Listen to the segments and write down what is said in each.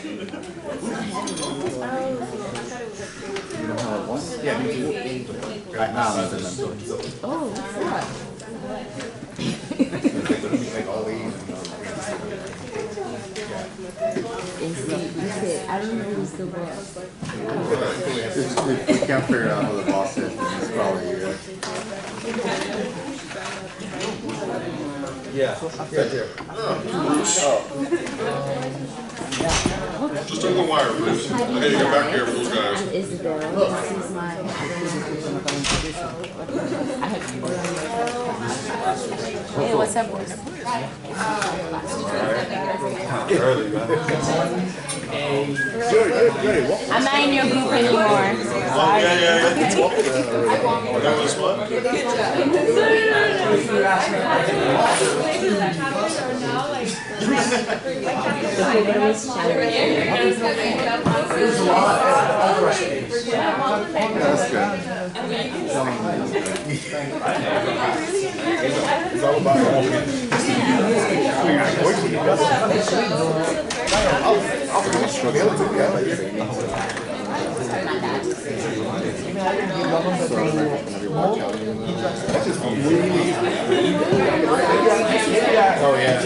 You know how it was? Yeah, me too. Right now, I'm in them. Oh, what's that? Like all these. I don't know who's the boss. We can't figure out who the boss is. It's probably you guys. Yeah. Yeah. Just on the wire, please. Hey, come back here with those guys. Isabel, this is my Hey, what's up, boys? Early, man. I'm not in your group anymore. Sorry. That was fun. That's good. It's all about oh yeah.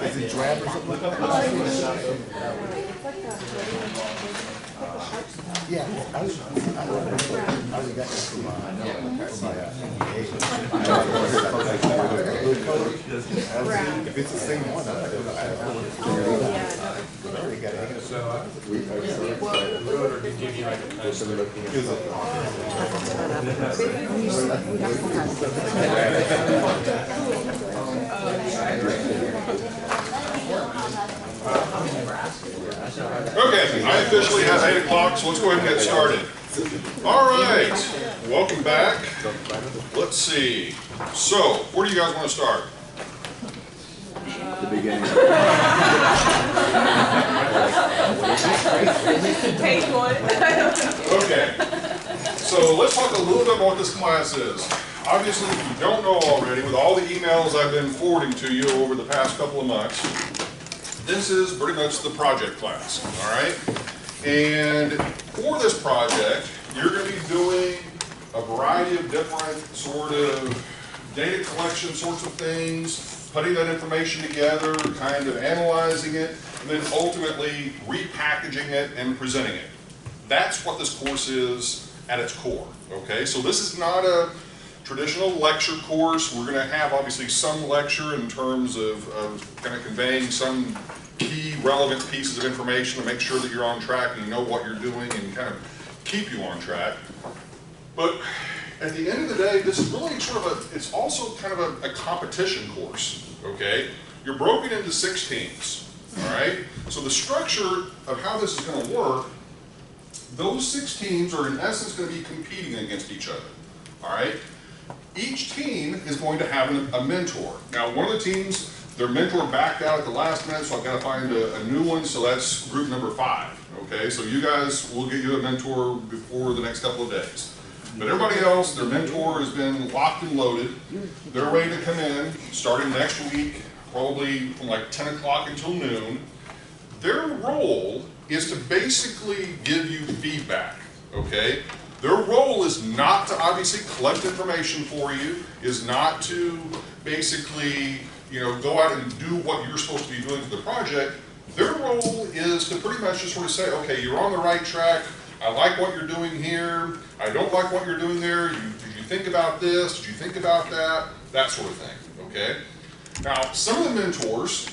Is it drab or something like that? Yeah, I was got this from if it's the same one, I already got it. Okay, I officially have 8 o'clock, so let's go ahead and get started. All right, welcome back. Let's see. So, where do you guys want to start? The beginning. Okay, so let's talk a little bit about what this class is. Obviously, if you don't know already, with all the emails I've been forwarding to you over the past couple of months, this is pretty much the project class, all right? And for this project, you're going to be doing a variety of different sort of data collection sorts of things, putting that information together, kind of analyzing it, and then ultimately repackaging it and presenting it. That's what this course is at its core, okay? So this is not a traditional lecture course. We're going to have obviously some lecture in terms of kind of conveying some key relevant pieces of information to make sure that you're on track and you know what you're doing and kind of keep you on track. But at the end of the day, this is really sort of it's also kind of a competition course, okay? You're broken into 6 teams, all right? So the structure of how this is going to work, those 6 teams are in essence going to be competing against each other, all right? Each team is going to have a mentor. Now, one of the teams, their mentor backed out at the last minute, so I've got to find a new one, so that's group number 5, okay? So you guys, will get you a mentor before the next couple of days. But everybody else, their mentor has been locked and loaded. They're ready to come in, starting next week, probably from like 10 o'clock until noon. Their role is to basically give you feedback, okay? Their role is not to obviously collect information for you, is not to basically, you know, go out and do what you're supposed to be doing for the project. Their role is to pretty much just sort of say, okay, you're on the right track. I like what you're doing here. I don't like what you're doing there. Did you think about this? Did you think about that? That sort of thing, okay? Now, some of the mentors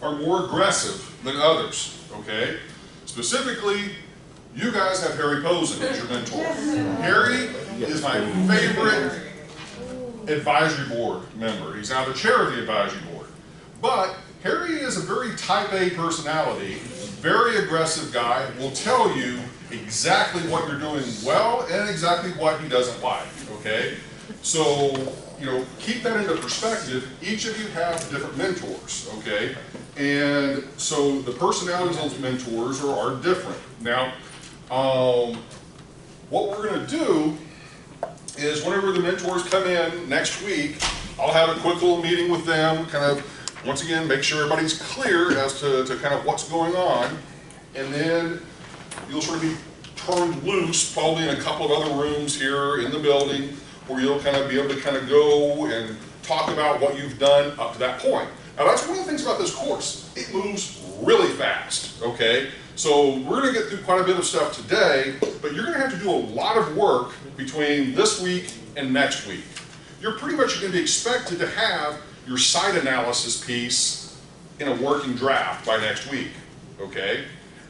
are more aggressive than others, okay? Specifically, you guys have Harry Posen as your mentor. Harry is my favorite advisory board member. He's now the chair of the advisory board. But Harry is a very type A personality, very aggressive guy, will tell you exactly what you're doing well and exactly what he doesn't like, okay? So, you know, keep that into perspective. Each of you have different mentors, okay? And so the personalities of those mentors are different. Now, what we're going to do is whenever the mentors come in next week, I'll have a quick little meeting with them, kind of, once again, make sure everybody's clear as to kind of what's going on. And then you'll sort of be turned loose, probably in a couple of other rooms here in the building, where you'll kind of be able to kind of go and talk about what you've done up to that point. Now that's one of the things about this course. It moves really fast, okay? So we're gonna get through quite a bit of stuff today, but you're gonna have to do a lot of work between this week and next week. You're pretty much gonna be expected to have your site analysis piece in a working draft by next week, okay?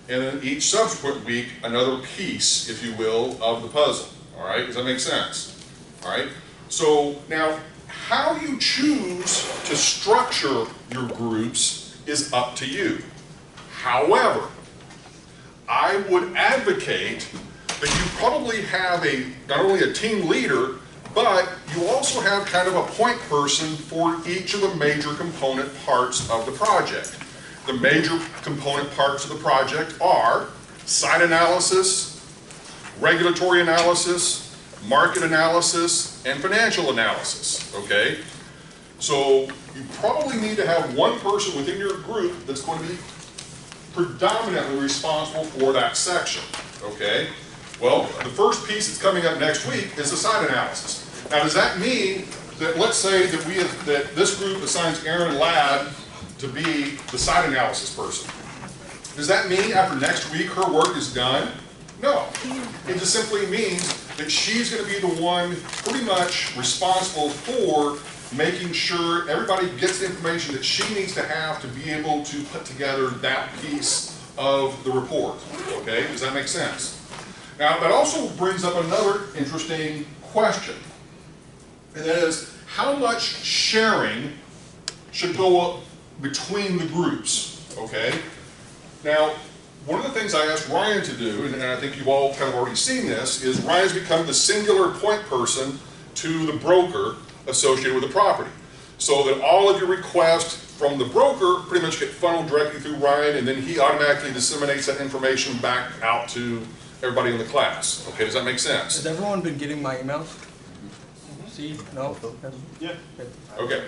And then each subsequent week, another piece, if you will, of the puzzle, all right? Does that make sense? All right? So now, how you choose to structure your groups is up to you. However, I would advocate that you probably have not only a team leader, but you also have kind of a point person for each of the major component parts of the project. The major component parts of the project are site analysis, regulatory analysis, market analysis, and financial analysis, okay? So you probably need to have one person within your group that's going to be predominantly responsible for that section, okay? Well, the first piece that's coming up next week is the site analysis. Now, does that mean that, let's say that this group assigns Erin Ladd to be the site analysis person? Does that mean after next week her work is done? No. It just simply means that she's going to be the one pretty much responsible for making sure everybody gets the information that she needs to have to be able to put together that piece of the report. Okay, does that make sense? Now, that also brings up another interesting question, and that is, how much sharing should go up between the groups, okay? Now, one of the things I asked Ryan to do, and I think you've all kind of already seen this, is Ryan's become the singular point person to the broker associated with the property. So that all of your requests from the broker pretty much get funneled directly through Ryan, and then he automatically disseminates that information back out to everybody in the class. Okay, does that make sense? Has everyone been getting my emails? See? No? Yeah. Okay.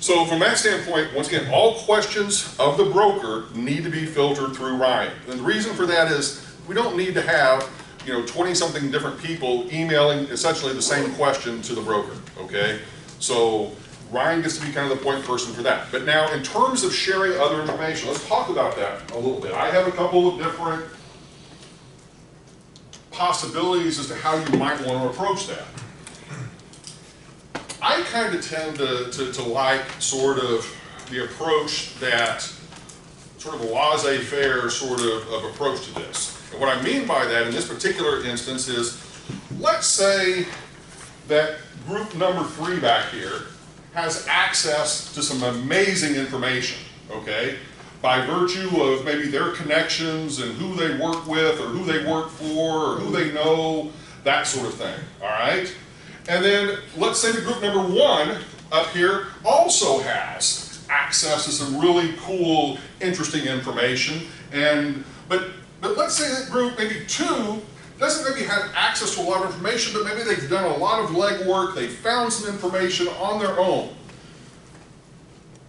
So from that standpoint, once again, all questions of the broker need to be filtered through Ryan. And the reason for that is we don't need to have 20-something different people emailing essentially the same question to the broker, okay? So Ryan gets to be kind of the point person for that. But now, in terms of sharing other information, let's talk about that a little bit. I have a couple of different possibilities as to how you might want to approach that. I kind of tend to like sort of the approach that sort of a laissez-faire sort of approach to this. And what I mean by that in this particular instance is, let's say that group number 3 back here has access to some amazing information, okay? By virtue of maybe their connections and who they work with or who they work for or who they know, that sort of thing, all right? And then let's say the group number 1 up here also has access to some really cool, interesting information. But let's say that group maybe 2 doesn't maybe have access to a lot of information, but maybe they've done a lot of legwork, they've found some information on their own.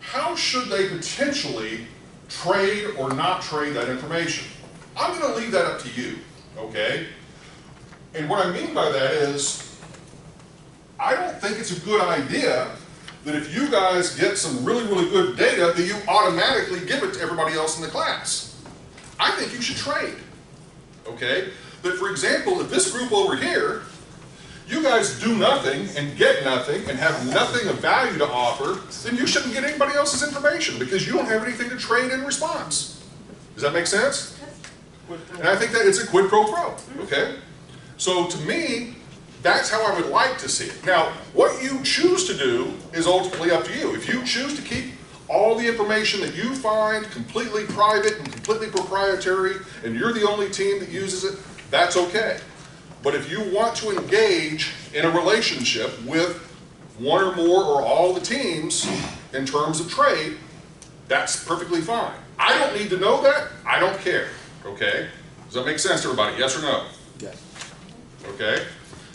How should they potentially trade or not trade that information? I'm going to leave that up to you, okay? And what I mean by that is, I don't think it's a good idea that if you guys get some really, really good data, that you automatically give it to everybody else in the class. I think you should trade, okay? But for example, if this group over here, you guys do nothing and get nothing and have nothing of value to offer, then you shouldn't get anybody else's information because you don't have anything to trade in response. Does that make sense? And I think that it's a quid pro quo, okay? So to me, that's how I would like to see it. Now, what you choose to do is ultimately up to you. If you choose to keep all the information that you find completely private and completely proprietary, and you're the only team that uses it, that's okay. But if you want to engage in a relationship with one or more or all the teams in terms of trade, that's perfectly fine. I don't need to know that. I don't care. Okay? Does that make sense to everybody? Yes or no? Yes. Okay?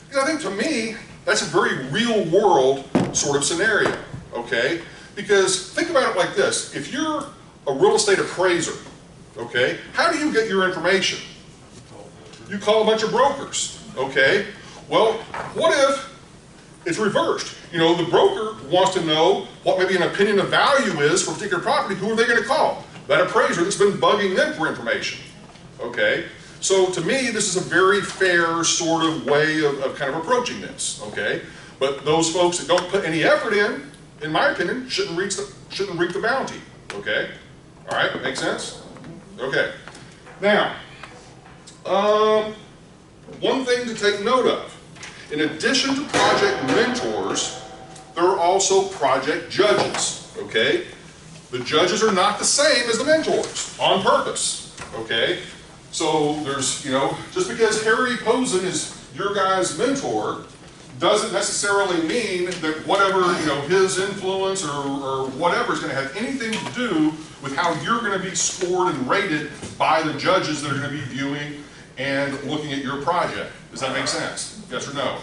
Because I think to me, that's a very real world sort of scenario, okay? Because think about it like this. If you're a real estate appraiser, okay, how do you get your information? You call a bunch of brokers, okay? Well, what if it's reversed? You know, the broker wants to know what maybe an opinion of value is for a particular property. Who are they going to call? That appraiser that's been bugging them for information, okay? So to me, this is a very fair sort of way of kind of approaching this, okay? But those folks that don't put any effort in my opinion, shouldn't reap the bounty, okay? All right, make sense? Okay. Now, one thing to take note of. In addition to project mentors, there are also project judges, okay? The judges are not the same as the mentors, on purpose, okay? So there's, you know, just because Harry Posen is your guy's mentor doesn't necessarily mean that whatever, you know, his influence or whatever is going to have anything to do with how you're going to be scored and rated by the judges that are going to be viewing and looking at your project. Does that make sense? Yes or no?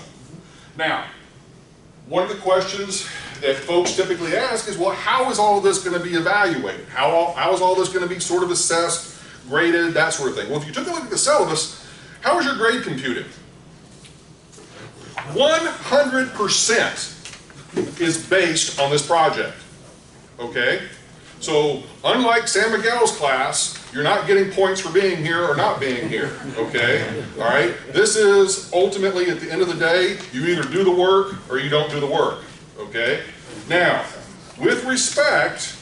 Now, one of the questions that folks typically ask is, well, how is all of this going to be evaluated? How is all this going to be sort of assessed, graded, that sort of thing? Well, if you took a look at the syllabus, how is your grade computed? 100% is based on this project, okay? So, unlike San Miguel's class, you're not getting points for being here or not being here, okay? All right? This is ultimately, at the end of the day, you either do the work or you don't do the work, okay? Now, with respect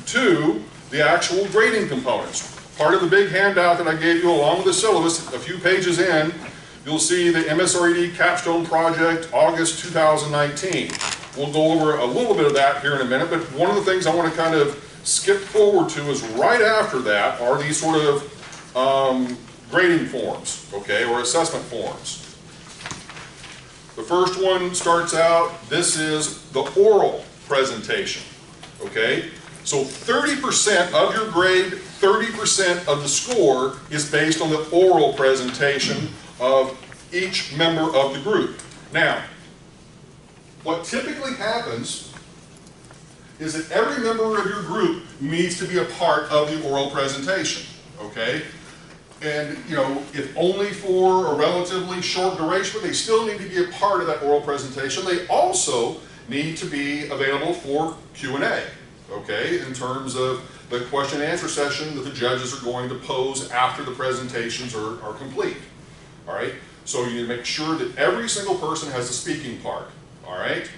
to the actual grading components, part of the big handout that I gave you along with the syllabus, a few pages in, you'll see the MSRED Capstone Project, August 2019. We'll go over a little bit of that here in a minute, but one of the things I want to kind of skip forward to is right after that are these sort of grading forms, okay, or assessment forms. The first one starts out, this is the oral presentation, okay? So 30% of your grade, 30% of the score is based on the oral presentation of each member of the group. Now, what typically happens is that every member of your group needs to be a part of the oral presentation, okay? And, you know, if only for a relatively short duration, but they still need to be a part of that oral presentation. They also need to be available for Q&A, okay, in terms of the question and answer session that the judges are going to pose after the presentations are complete. All right, so you need to make sure that every single person has a speaking part, all right?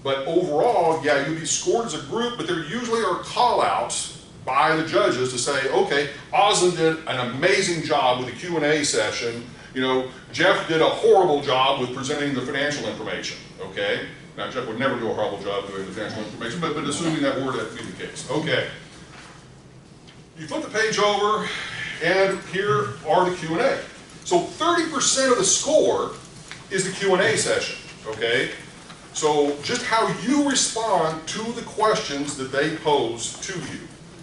But overall, yeah, you'll be scored as a group, but there usually are call-outs by the judges to say, okay, Osmond did an amazing job with the Q&A session. You know, Jeff did a horrible job with presenting the financial information, okay? Now, Jeff would never do a horrible job doing the financial information, but assuming that were to be the case. Okay. You flip the page over, and here are the Q&A. So 30% of the score is the Q&A session, okay? So just how you respond to the questions that they pose to you.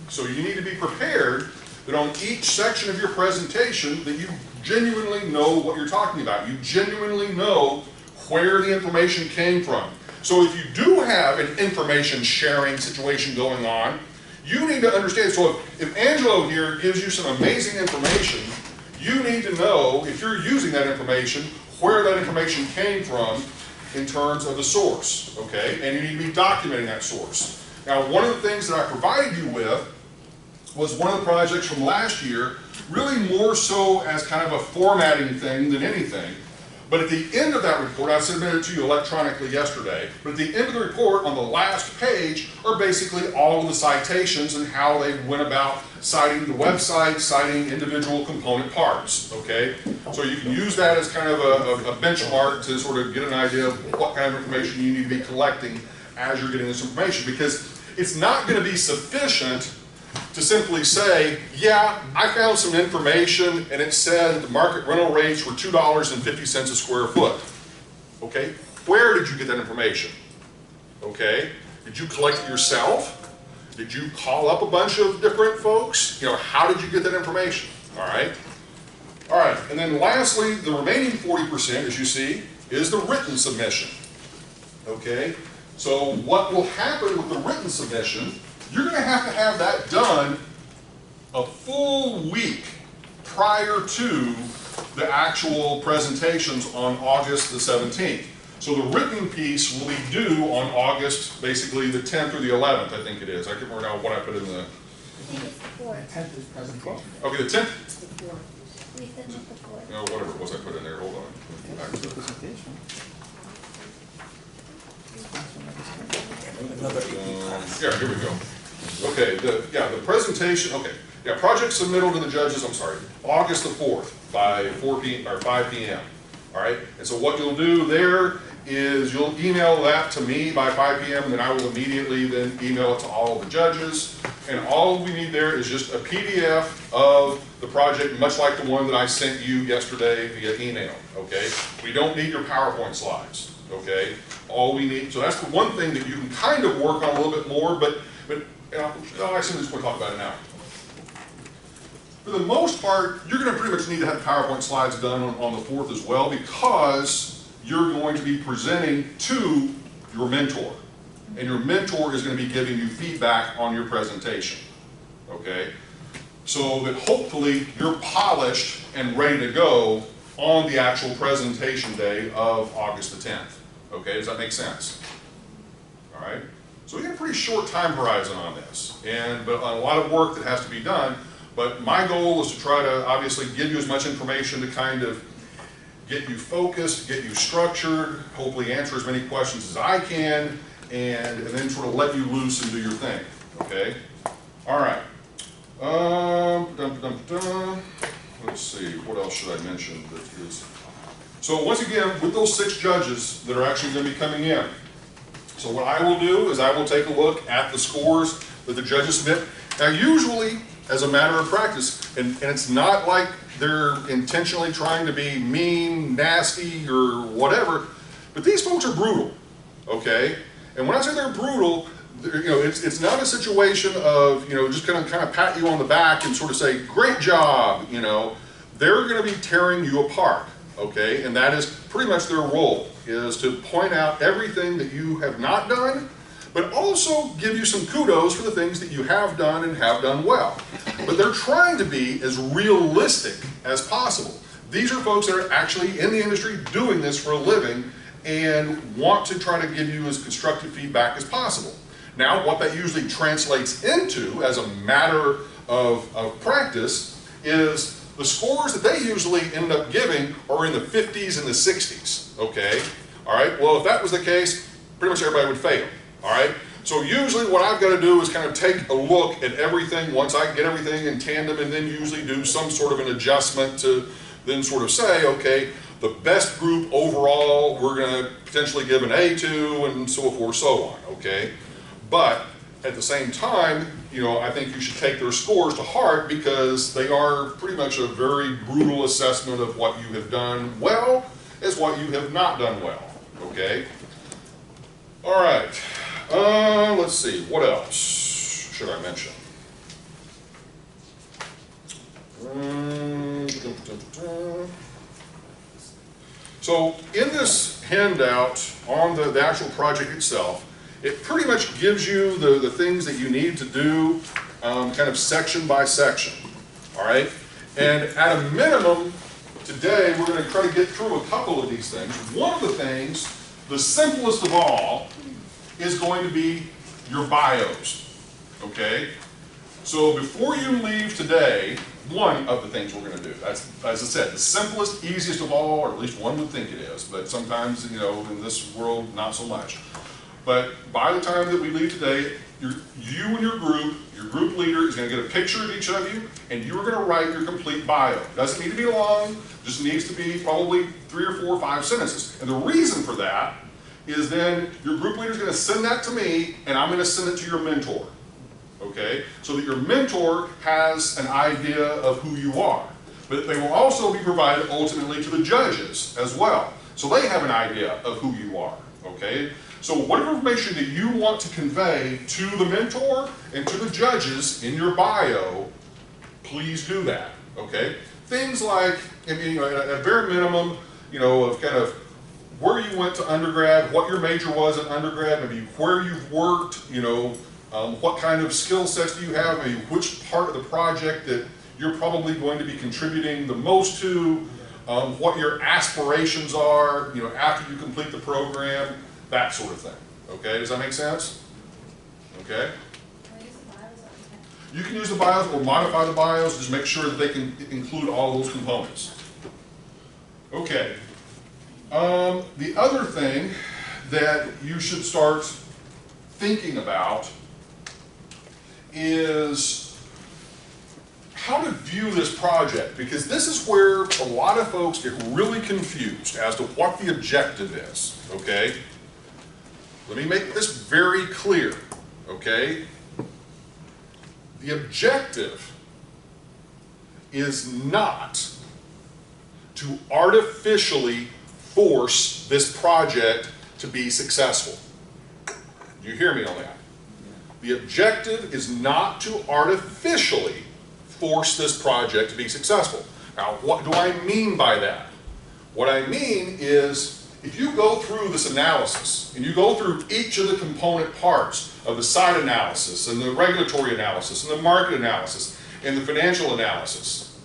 So you need to be prepared that on each section of your presentation that you genuinely know what you're talking about. You genuinely know where the information came from. So if you do have an information sharing situation going on, you need to understand. So if Angelo here gives you some amazing information, you need to know, if you're using that information, where that information came from in terms of the source, okay? And you need to be documenting that source. Now, one of the things that I provided you with was one of the projects from last year, really more so as kind of a formatting thing than anything. But at the end of that report, I submitted it to you electronically yesterday, but at the end of the report, on the last page, are basically all of the citations and how they went about citing the website, citing individual component parts, okay? So you can use that as kind of a benchmark to sort of get an idea of what kind of information you need to be collecting as you're getting this information, because it's not going to be sufficient to simply say, yeah, I found some information and it said that the market rental rates were $2.50 a square foot. Okay, where did you get that information? Okay, did you collect it yourself? Did you call up a bunch of different folks? You know, how did you get that information? All right, and then lastly, the remaining 40%, as you see, is the written submission. Okay? So what will happen with the written submission, you're going to have that done a full week prior to the actual presentations on August the 17th. So the written piece will be due on August, basically the 10th or the 11th, I think it is. I can't remember now what I put in the... I think it's the 4th. 10th is presentation. Okay, the 10th? It's the 4th. We said not the 4th. No, whatever it was I put in there. Hold on. Let me go back to it. Presentation. Yeah, here we go. Okay, the presentation, okay. Yeah, project submittal to the judges, I'm sorry, August the 4th by 4 p.m. or 5 p.m. All right, and so what you'll do there is you'll email that to me by 5 p.m. and then I will immediately then email it to all of the judges. And all we need there is just a PDF of the project, much like the one that I sent you yesterday via email, okay? We don't need your PowerPoint slides, okay? All we need, so that's the one thing that you can kind of work on a little bit more, but I simply just want to talk about it now. For the most part, you're going to pretty much need to have PowerPoint slides done on the 4th as well, because you're going to be presenting to your mentor. And your mentor is going to be giving you feedback on your presentation, okay? So that hopefully you're polished and ready to go on the actual presentation day of August the 10th, okay? Does that make sense? All right? So we have a pretty short time horizon on this, but a lot of work that has to be done. But my goal is to try to obviously give you as much information to kind of get you focused, get you structured, hopefully answer as many questions as I can, and then sort of let you loose and do your thing, okay? All right. Let's see, what else should I mention that is... So once again, with those 6 judges that are actually going to be coming in, so what I will do is I will take a look at the scores that the judges submit. Now usually, as a matter of practice, and it's not like they're intentionally trying to be mean, nasty, or whatever, but these folks are brutal, okay? And when I say they're brutal, it's not a situation of, just kind of pat you on the back and sort of say, great job, They're going to be tearing you apart, okay? And that is pretty much their role, is to point out everything that you have not done, but also give you some kudos for the things that you have done and have done well. But they're trying to be as realistic as possible. These are folks that are actually in the industry doing this for a living and want to try to give you as constructive feedback as possible. Now, what that usually translates into as a matter of practice is the scores that they usually end up giving are in the 50s and the 60s, okay? All right, well, if that was the case, pretty much everybody would fail, all right? So usually what I've got to do is kind of take a look at everything once I get everything in tandem, and then usually do some sort of an adjustment to then sort of say, okay, the best group overall, we're going to potentially give an A to, and so forth, so on, okay? But at the same time, I think you should take their scores to heart, because they are pretty much a very brutal assessment of what you have done well as what you have not done well, okay? All right, let's see, what else should I mention? So in this handout on the actual project itself, it pretty much gives you the things that you need to do kind of section by section, all right? And at a minimum, today we're going to try to get through a couple of these things. One of the things, the simplest of all, is going to be your bios, okay? So before you leave today, one of the things we're going to do, that's, as I said, the simplest, easiest of all, or at least one would think it is, but sometimes, in this world, not so much. But by the time that we leave today, you and your group leader is going to get a picture of each of you, and you're going to write your complete bio. It doesn't need to be long, just needs to be probably 3 or 4 or 5 sentences. And the reason for that is then your group leader is going to send that to me, and I'm going to send it to your mentor, okay? So that your mentor has an idea of who you are. But they will also be provided ultimately to the judges as well. So they have an idea of who you are, okay? So whatever information that you want to convey to the mentor and to the judges in your bio, please do that, okay? Things like, at a bare minimum, of kind of where you went to undergrad, what your major was in undergrad, maybe where you've worked, you know, what kind of skill sets do you have, maybe which part of the project that you're probably going to be contributing the most to, what your aspirations are, you know, after you complete the program, that sort of thing. Okay, does that make sense? Okay. You can use the bios or modify the bios, just make sure that they can include all those components. Okay. The other thing that you should start thinking about is how to view this project, because this is where a lot of folks get really confused as to what the objective is, okay? Let me make this very clear, okay? The objective is not to artificially force this project to be successful. Do you hear me on that? The objective is not to artificially force this project to be successful. Now, what do I mean by that? What I mean is, if you go through this analysis, and you go through each of the component parts of the site analysis, and the regulatory analysis, and the market analysis, and the financial analysis,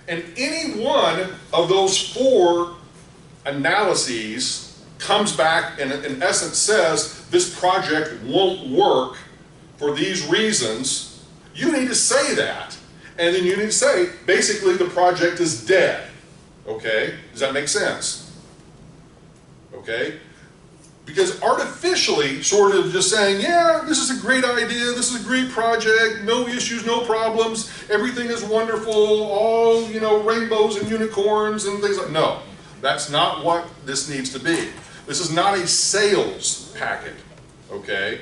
and any one of those 4 analyses comes back and in essence says, this project won't work for these reasons, you need to say that. And then you need to say, basically, the project is dead. Okay? Does that make sense? Okay? Because artificially, sort of just saying, yeah, this is a great idea, this is a great project, no issues, no problems, everything is wonderful, all, you know, rainbows and unicorns and things like, no, that's not what this needs to be. This is not a sales packet, okay?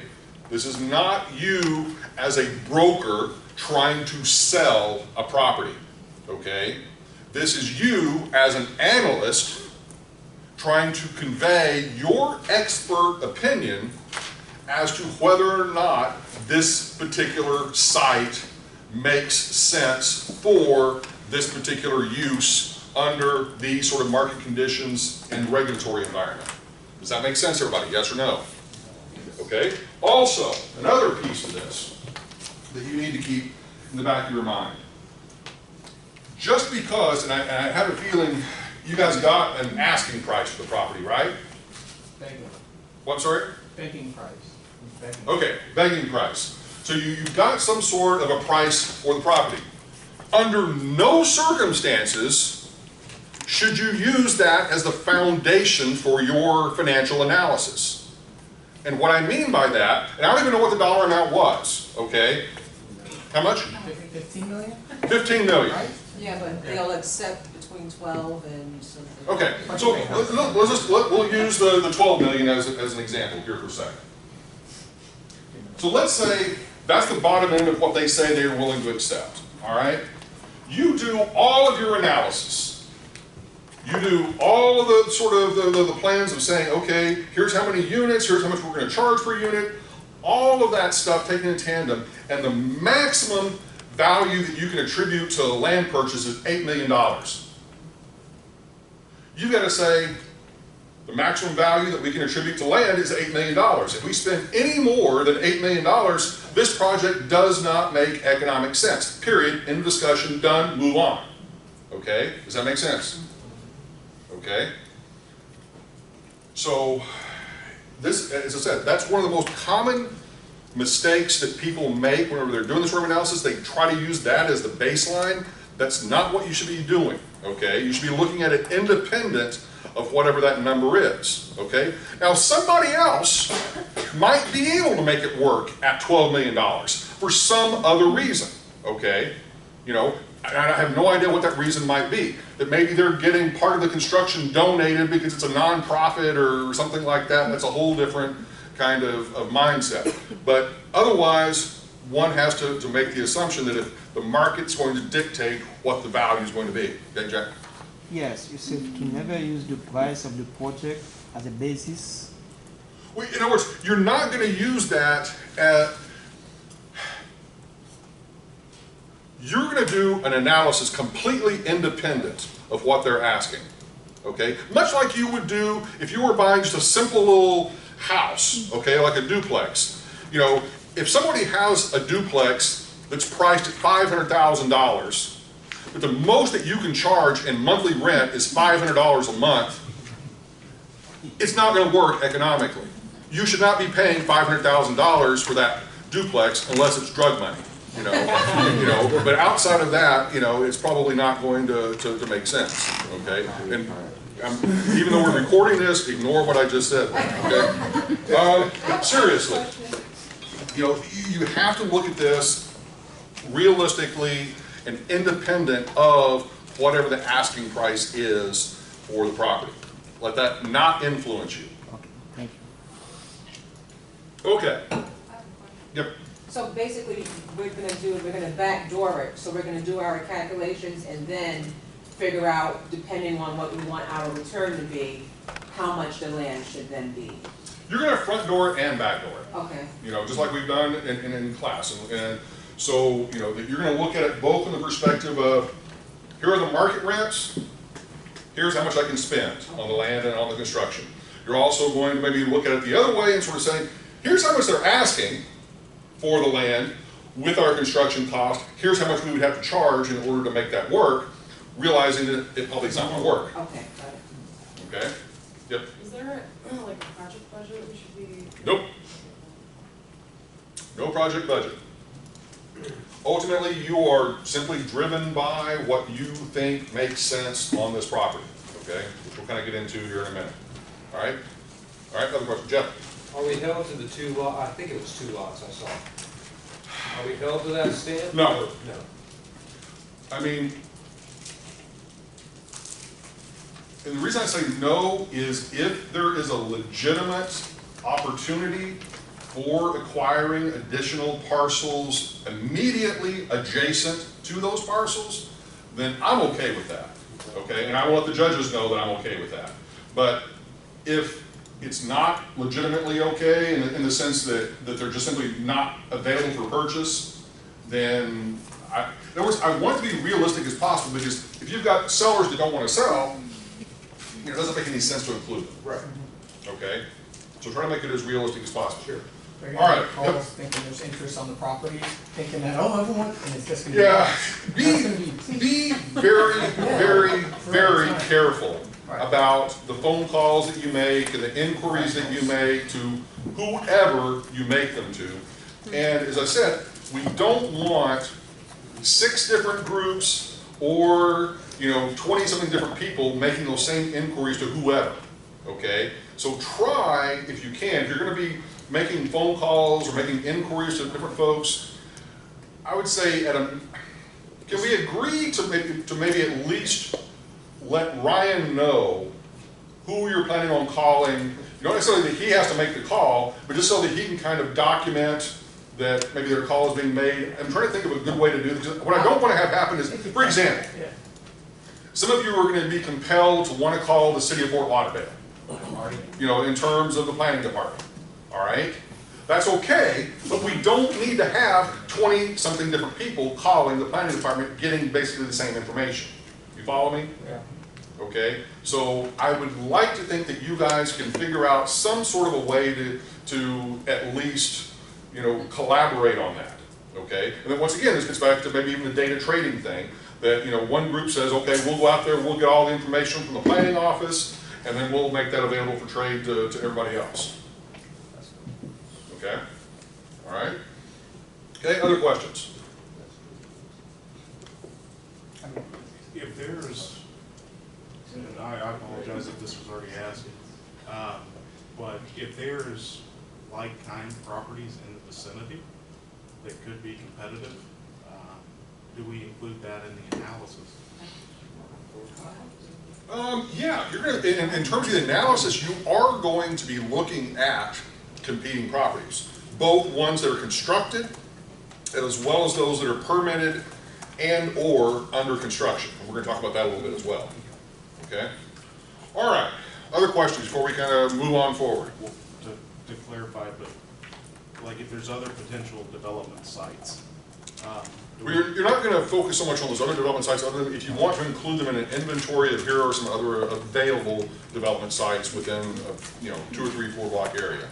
This is not you as a broker trying to sell a property, okay? This is you as an analyst trying to convey your expert opinion as to whether or not this particular site makes sense for this particular use under these sort of market conditions and regulatory environment. Does that make sense, everybody? Yes or no? Okay? Also, another piece of this that you need to keep in the back of your mind. Just because, and I have a feeling you guys got an asking price for the property, right? Begging. What, sorry? Begging price. Begging. Okay, begging price. So you've got some sort of a price for the property. Under no circumstances should you use that as the foundation for your financial analysis. And what I mean by that, and I don't even know what the dollar amount was, okay? How much? 15 million? 15 million. Right? Yeah, but they'll accept between 12 and something. Okay, so we'll use the 12 million as an example here for a second. So let's say that's the bottom end of what they say they're willing to accept, all right? You do all of your analysis. You do all of the sort of the plans of saying, okay, here's how many units, here's how much we're going to charge per unit, all of that stuff taken in tandem, and the maximum value that you can attribute to a land purchase is $8 million. You've got to say, the maximum value that we can attribute to land is $8 million. If we spend any more than $8 million, this project does not make economic sense. Period. End of discussion. Done. Move on. Okay? Does that make sense? Okay? So, this, as I said, that's one of the most common mistakes that people make whenever they're doing this sort of analysis. They try to use that as the baseline. That's not what you should be doing. Okay? You should be looking at it independent of whatever that number is, okay? Now somebody else might be able to make it work at $12 million for some other reason, okay? You know, I have no idea what that reason might be. That maybe they're getting part of the construction donated because it's a nonprofit or something like that. That's a whole different kind of mindset. But otherwise, one has to make the assumption that if the market's going to dictate what the value is going to be. Okay, Jack? Yes, you said to never use the price of the project as a basis. Well, in other words, you're not going to use that at... You're going to do an analysis completely independent of what they're asking, okay? Much like you would do if you were buying just a simple little house, okay, like a duplex. You know, if somebody has a duplex that's priced at $500,000, but the most that you can charge in monthly rent is $500 a month, it's not going to work economically. You should not be paying $500,000 for that duplex unless it's drug money, you know. But outside of that, you know, it's probably not going to make sense, okay? And even though we're recording this, ignore what I just said, okay? Seriously, you know, you have to look at this realistically and independent of whatever the asking price is for the property. Let that not influence you. Okay, thank Okay. you. Yep. So basically, we're gonna backdoor it, so we're gonna do our calculations and then figure out, depending on what we want our return to be, how much the land should then be. You're going to front door it and back door it. Okay. You know, just like we've done in class. And so, you know, that you're going to look at it both from the perspective of, here are the market rents, here's how much I can spend on the land and on the construction. You're also going to maybe look at it the other way and sort of saying, here's how much they're asking for the land with our construction cost, here's how much we would have to charge in order to make that work, realizing that it probably is not going to work. Okay, got it. Okay? Yep. Is there like a project budget we should be? Nope. No project budget. Ultimately, you are simply driven by what you think makes sense on this property, okay? Which we'll kind of get into here in a minute. All right? All right, other question. Jeff? Are we held to the 2 lot? I think it was 2 lots I saw. Are we held to that stand? No. No. I mean, and the reason I say no is if there is a legitimate opportunity for acquiring additional parcels immediately adjacent to those parcels, then I'm okay with that, okay? And I will let the judges know that I'm okay with that. But if it's not legitimately okay in the sense that they're just simply not available for purchase, then in other words, I want it to be realistic as possible, because if you've got sellers that don't want to sell, it doesn't make any sense to include them. Right. Okay? So try to make it as realistic as possible. Sure. They're All gonna right. call us thinking there's interest on the property, thinking that, oh, everyone, and it's just gonna Yeah, be. That's gonna be. be very, very, very careful Right. about the phone calls that you make and the inquiries that you make to whoever you make them to. And as I said, we don't want 6 different groups or 20-something different people making those same inquiries to whoever, okay? So try, if you can, if you're going to be making phone calls or making inquiries to different folks, I would say can we agree to maybe at least let Ryan know who you're planning on calling? You don't necessarily that he has to make the call, but just so that he can kind of document that maybe their call is being made. I'm trying to think of a good way to do this. What I don't want to have happen is, for example, some of you are going to be compelled to want to call the city of Fort Lauderdale, in terms of the planning department, all right? That's okay, but we don't need to have 20-something different people calling the planning department getting basically the same information. You follow me? Yeah. Okay, so I would like to think that you guys can figure out some sort of a way to at least, collaborate on that, okay? And then once again, this gets back to maybe even the data trading thing, that, one group says, okay, we'll go out there, we'll get all the information from the planning office, and then we'll make that available for trade to everybody else. Okay? All right? Okay, other questions? If there's, and I apologize if this was already asked, but if there's like-kind properties in the vicinity that could be competitive, do we include that in the analysis? Yeah, you're going to, in terms of the analysis, you are going to be looking at competing properties, both ones that are constructed as well as those that are permitted and or under construction. And we're going to talk about that a little bit as well. Okay? All right. Other questions before we kind of move on forward? Well, to clarify, but like if there's other potential development sites Well, you're not going to focus so much on those other development sites, other than if you want to include them in an inventory of here are some other available development sites within a 2 or 3, 4 block area.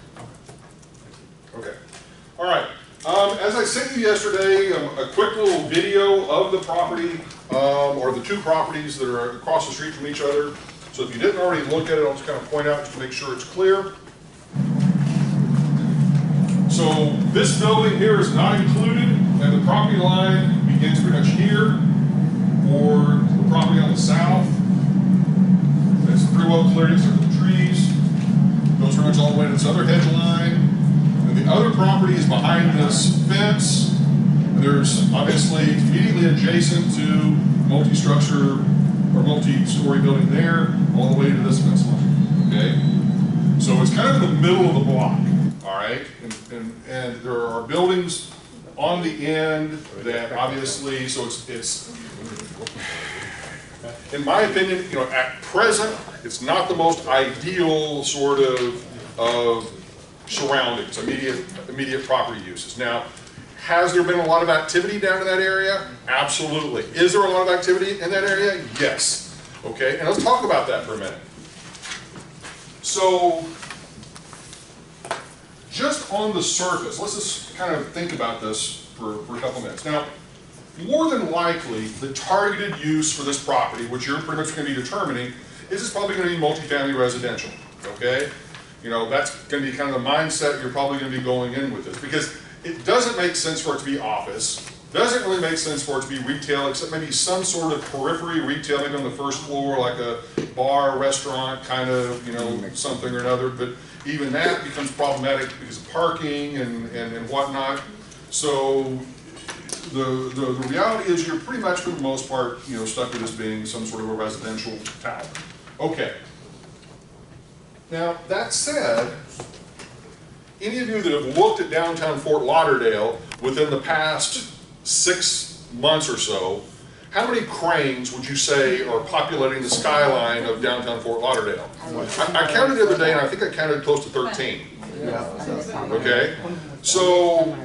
Okay. All right. As I sent you yesterday, a quick little video of the property, or the two properties that are across the street from each other. So if you didn't already look at it, I'll just kind of point out just to make sure it's clear. So this building here is not included, and the property line begins pretty much here, or the property on the south. It's pretty well cleared except for the trees. Goes pretty much all the way to this other hedge line. And the other property is behind this fence. There's obviously immediately adjacent to multi-structure or multi-story building there, all the way to this fence line. Okay? So it's kind of in the middle of the block. All right, and there are buildings on the end that obviously, so it's in my opinion, at present, it's not the most ideal sort of surroundings, immediate property uses. Now, has there been a lot of activity down in that area? Absolutely. Is there a lot of activity in that area? Yes. Okay, and let's talk about that for a minute. So, just on the surface, let's just kind of think about this for a couple minutes. Now, more than likely, the targeted use for this property, which you're pretty much going to be determining, is it's probably going to be multifamily residential, okay? That's going to be kind of the mindset you're probably going to be going in with this, because it doesn't make sense for it to be office, doesn't really make sense for it to be retail, except maybe some sort of periphery retail, maybe on the first floor, like a bar, restaurant, kind of, something or another, but even that becomes problematic because of parking and whatnot. So the reality is you're pretty much, for the most part, stuck with this being some sort of a residential tower. Okay. Now, that said, any of you that have looked at downtown Fort Lauderdale within the past 6 months or so, how many cranes would you say are populating the skyline of downtown Fort Lauderdale? I counted the other day, and I think I counted close to 13. Okay? So,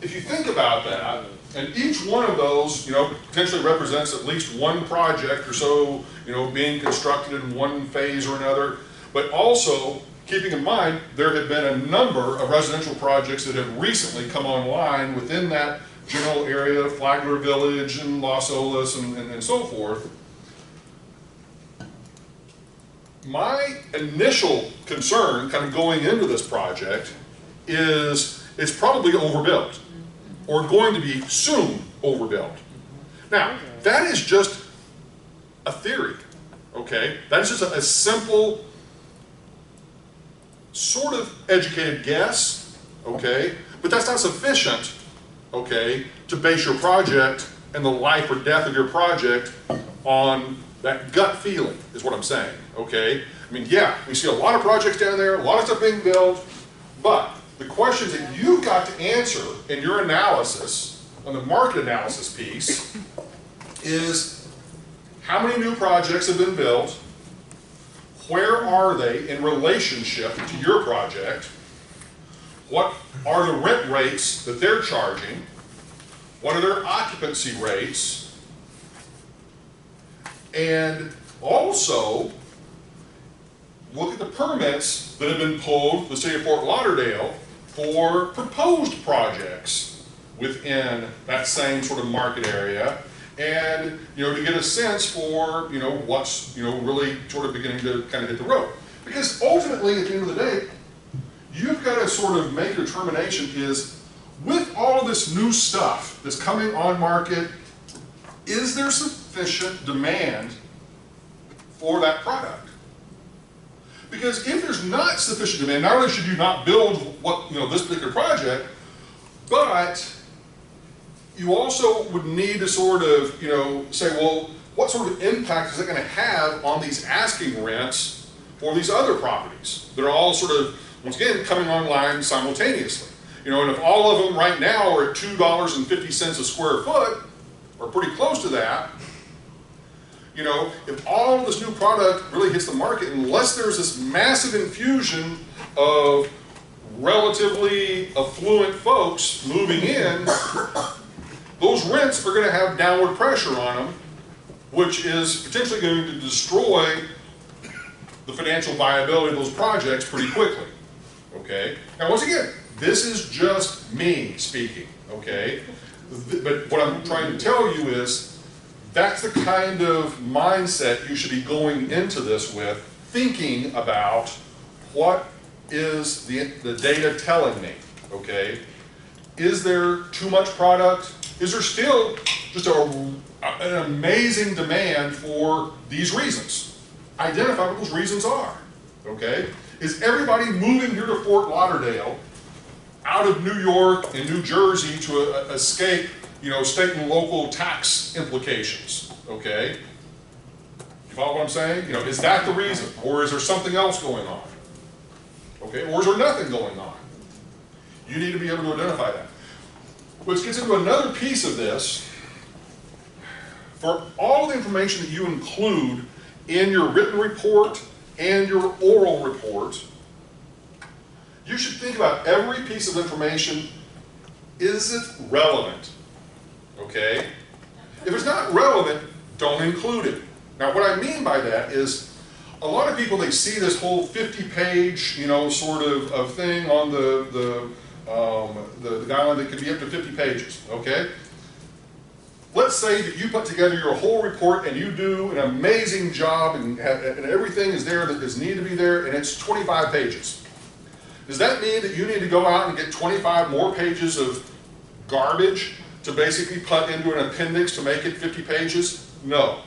if you think about that, and each one of those, potentially represents at least one project or so, being constructed in one phase or another, but also, keeping in mind, there have been a number of residential projects that have recently come online within that general area, Flagler Village and Los Olas and so forth. My initial concern kind of going into this project is it's probably overbuilt or going to be soon overbuilt. Now, that is just a theory, okay? That's just a simple, sort of educated guess, okay? But that's not sufficient, okay, to base your project and the life or death of your project on that gut feeling, is what I'm saying, okay? I mean, yeah, we see a lot of projects down there, a lot of stuff being built, but the questions that you've got to answer in your analysis, on the market analysis piece, is how many new projects have been built, where are they in relationship to your project, what are the rent rates that they're charging, what are their occupancy rates, and also look at the permits that have been pulled for the city of Fort Lauderdale for proposed projects within that same sort of market area, and to get a sense for what's really sort of beginning to kind of hit the road. Because ultimately, at the end of the day, you've got to sort of make your determination is, with all of this new stuff that's coming on market, is there sufficient demand for that product? Because if there's not sufficient demand, not only should you not build this particular project, but you also would need to sort of say, well, what sort of impact is it going to have on these asking rents for these other properties that are all sort of, once again, coming online simultaneously? And if all of them right now are at $2.50 a square foot, or pretty close to that, if all of this new product really hits the market, unless there's this massive infusion of relatively affluent folks moving in, those rents are going to have downward pressure on them, which is potentially going to destroy the financial viability of those projects pretty quickly, okay? Now, once again, this is just me speaking, okay? But what I'm trying to tell you is that's the kind of mindset you should be going into this with, thinking about what is the data telling me, okay? Is there too much product? Is there still just an amazing demand for these reasons? Identify what those reasons are, okay? Is everybody moving here to Fort Lauderdale out of New York and New Jersey to escape, you know, state and local tax implications, okay? You follow what I'm saying? You know, is that the reason? Or is there something else going on? Okay, or is there nothing going on? You need to be able to identify that. Which gets into another piece of this. For all the information that you include in your written report and your oral report, you should think about every piece of information, is it relevant? Okay? If it's not relevant, don't include it. Now what I mean by that is, a lot of people, they see this whole 50-page, you know, sort of thing on the guideline that could be up to 50 pages, okay? Let's say that you put together your whole report and you do an amazing job and everything is there that is needed to be there, and it's 25 pages. Does that mean that you need to go out and get 25 more pages of garbage to basically put into an appendix to make it 50 pages? No,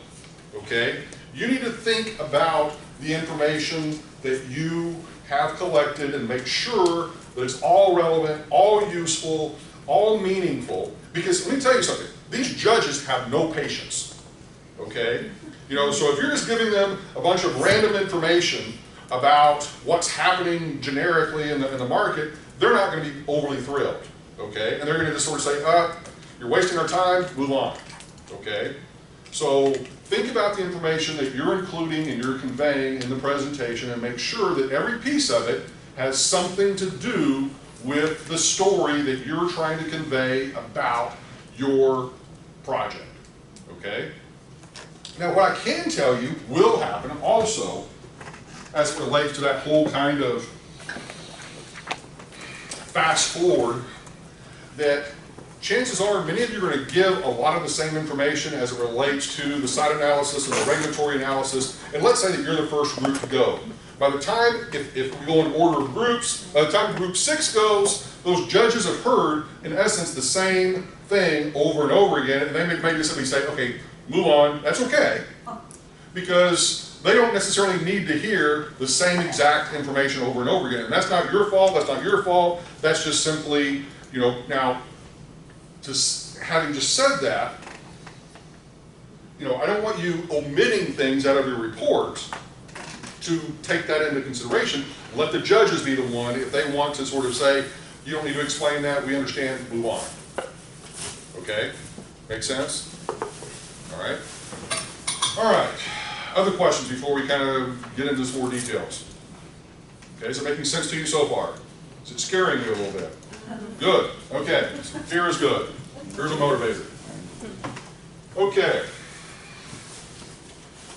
okay? You need to think about the information that you have collected and make sure that it's all relevant, all useful, all meaningful. Because let me tell you something, these judges have no patience, okay? You know, so if you're just giving them a bunch of random information about what's happening generically in the market, they're not going to be overly thrilled, okay? And they're going to just sort of say, you're wasting our time, move on, okay? So think about the information that you're including and you're conveying in the presentation and make sure that every piece of it has something to do with the story that you're trying to convey about your project, okay? Now what I can tell you will happen also as it relates to that whole kind of fast forward, that chances are many of you are going to give a lot of the same information as it relates to the site analysis and the regulatory analysis, and let's say that you're the first group to go. By the time, if we go in order of groups, by the time group 6 goes, those judges have heard, in essence, the same thing over and over again, and they may just simply say, okay, move on, that's okay, because they don't necessarily need to hear the same exact information over and over again. And that's not your fault, that's not your fault, that's just simply, you know, now, having just said that, you know, I don't want you omitting things out of your report to take that into consideration. Let the judges be the one, if they want to sort of say, you don't need to explain that, we understand, move on. Okay? Make sense? All right? All right. Other questions before we kind of get into some more details? Okay, is it making sense to you so far? Is it scaring you a little bit? Good. Okay. Fear is good. Fear is a motivator. Okay.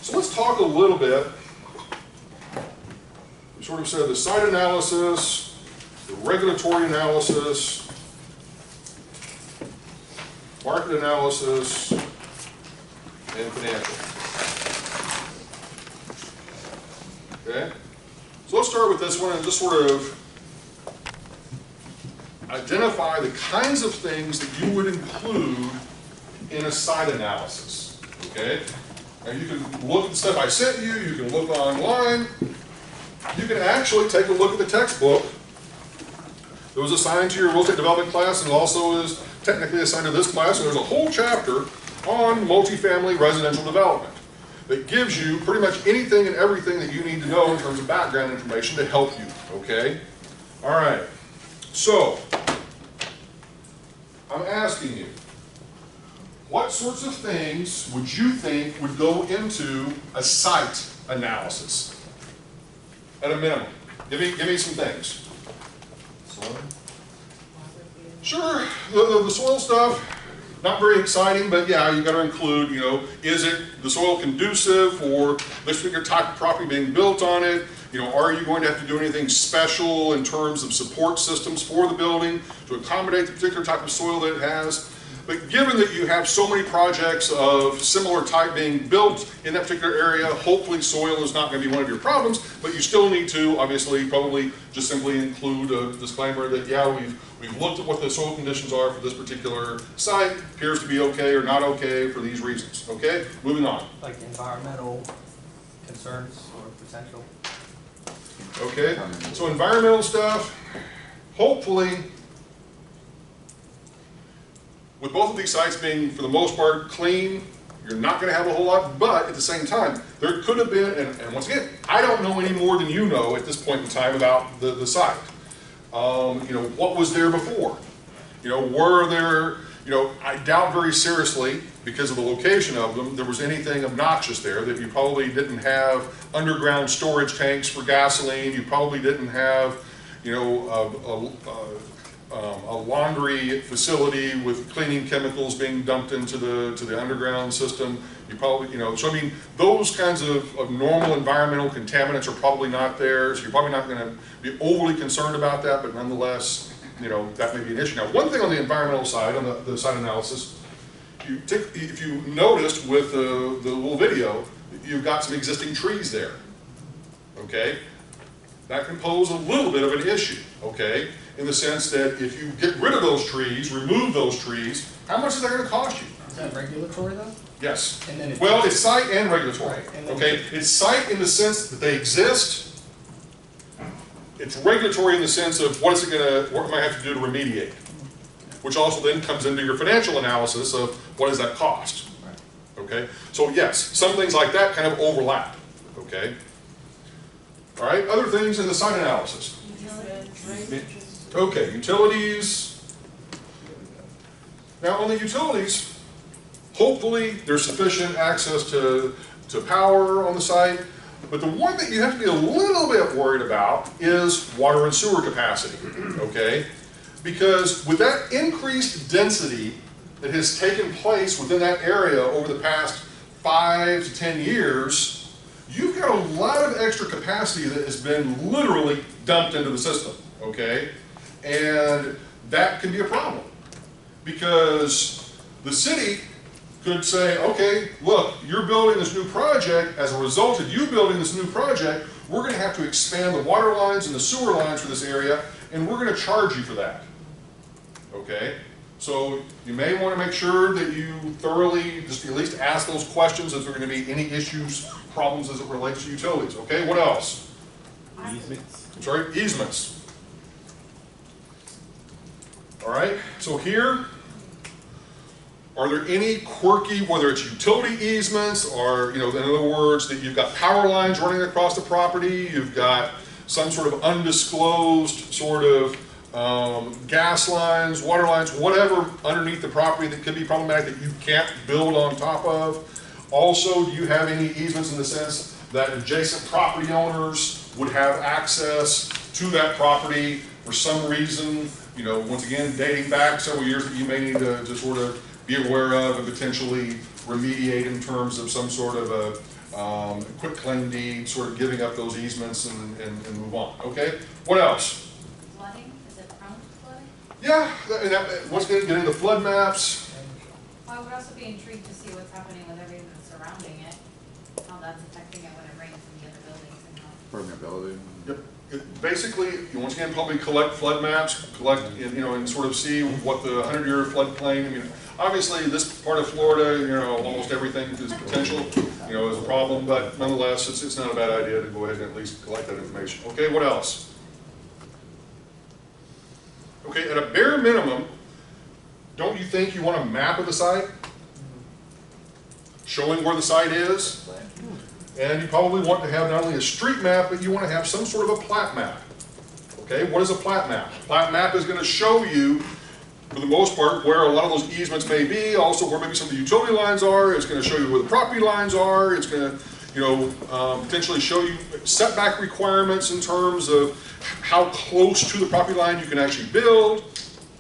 So let's talk a little bit. We sort of said the site analysis, the regulatory analysis, market analysis, and financial. Okay? So let's start with this one and just sort of identify the kinds of things that you would include in a site analysis. Okay? Now you can look at the stuff I sent you, you can look online, you can actually take a look at the textbook that was assigned to your real estate development class and also is technically assigned to this class, and there's a whole chapter on multifamily residential development that gives you pretty much anything and everything that you need to know in terms of background information to help you, okay? All right, so I'm asking you, what sorts of things would you think would go into a site analysis at a minimum? Give me some things. Soil? Sure, the soil stuff, not very exciting, but yeah, you gotta include, you know, is it the soil conducive for this particular type of property being built on it? You know, are you going to have to do anything special in terms of support systems for the building to accommodate the particular type of soil that it has? But given that you have so many projects of similar type being built in that particular area, hopefully soil is not going to be one of your problems, but you still need to, obviously, probably just simply include a disclaimer that, yeah, we've looked at what the soil conditions are for this particular site, appears to be okay or not okay for these reasons, okay? Moving on. Like environmental concerns or potential. Okay, so environmental stuff, hopefully, with both of these sites being, for the most part, clean, you're not going to have a whole lot, but at the same time, there could have been, and once again, I don't know any more than you know at this point in time about the site. You know, what was there before? You know, were there, you know, I doubt very seriously, because of the location of them, there was anything obnoxious there, that you probably didn't have underground storage tanks for gasoline, you probably didn't have, you know, a laundry facility with cleaning chemicals being dumped into the underground system. You probably, you know, so I mean, those kinds of normal environmental contaminants are probably not there, so you're probably not going to be overly concerned about that, but nonetheless, you know, that may be an issue. Now, one thing on the environmental side, on the site analysis, if you noticed with the little video, you've got some existing trees there, okay? That can pose a little bit of an issue, okay? In the sense that if you get rid of those trees, remove those trees, how much is that going to cost you? Is that regulatory though? Yes. And then well, it's site and regulatory. Right, and then okay, it's site in the sense that they exist. It's regulatory in the sense of what am I have to do to remediate, which also then comes into your financial analysis of what does that cost. Right. Okay, so yes, some things like that kind of overlap. Okay. All right, other things in the site analysis. Okay, utilities. Now on the utilities, hopefully there's sufficient access to power on the site, but the one that you have to be a little bit worried about is water and sewer capacity, okay? Because with that increased density that has taken place within that area over the past 5 to 10 years, you've got a lot of extra capacity that has been literally dumped into the system, okay? And that can be a problem because the city could say, okay, look, you're building this new project. As a result of you building this new project, we're going to have to expand the water lines and the sewer lines for this area, and we're going to charge you for that. Okay? So you may want to make sure that you thoroughly just at least ask those questions if there are going to be any issues, problems as it relates to utilities. Okay, what else? Easements. I'm sorry, easements. All right, so here, are there any quirky, whether it's utility easements or, you know, in other words, that you've got power lines running across the property, you've got some sort of undisclosed sort of gas lines, water lines, whatever underneath the property that could be problematic that you can't build on top of. Also, do you have any easements in the sense that adjacent property owners would have access to that property for some reason, you know, once again, dating back several years that you may need to sort of be aware of and potentially remediate in terms of some sort of a quick claim deed, sort of giving up those easements and move on. Okay, what else? Flooding, is it prone to flooding? Yeah, once again, get into flood maps. Well, I would also be intrigued to see what's happening with everything that's surrounding it, how that's affecting it when it rains in the other buildings and how. Permeability. Yep. Basically, you once again probably collect flood maps, you know, and sort of see what the 100-year floodplain. I mean, obviously, this part of Florida, you know, almost everything is potential, you know, is a problem. But nonetheless, it's not a bad idea to go ahead and at least collect that information. Okay, what else? Okay, at a bare minimum, don't you think you want a map of the site, showing where the site is? And you probably want to have not only a street map, but you want to have some sort of a plat map. Okay, what is a plat map? A plat map is going to show you, for the most part, where a lot of those easements may be, also where maybe some of the utility lines are. It's going to show you where the property lines are. It's going to, you know, potentially show you setback requirements in terms of how close to the property line you can actually build,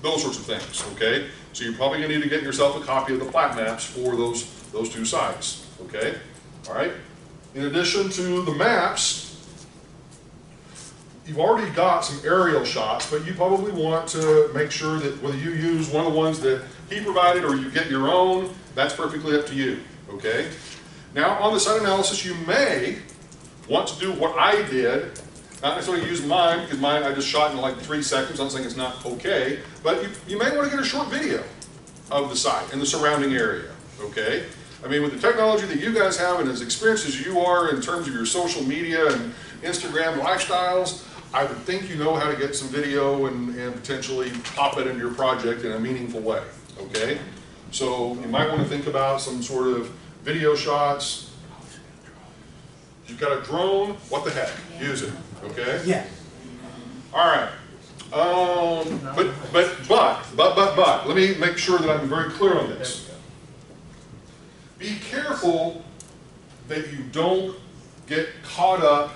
those sorts of things, okay? So you're probably gonna need to get yourself a copy of the plat maps for those two sites, okay? All right? In addition to the maps, you've already got some aerial shots, but you probably want to make sure that whether you use one of the ones that he provided or you get your own, that's perfectly up to you, okay? Now, on the site analysis, you may want to do what I did, not necessarily use mine, because mine I just shot in like 3 seconds. I'm not saying it's not okay, but you may want to get a short video of the site and the surrounding area, okay? I mean, with the technology that you guys have and as experienced as you are in terms of your social media and Instagram lifestyles, I would think you know how to get some video and potentially pop it into your project in a meaningful way, okay? So you might want to think about some sort of video shots. You've got a drone, what the heck, use it, okay? Yeah. All right. But, let me make sure that I'm very clear on this. Be careful that you don't get caught up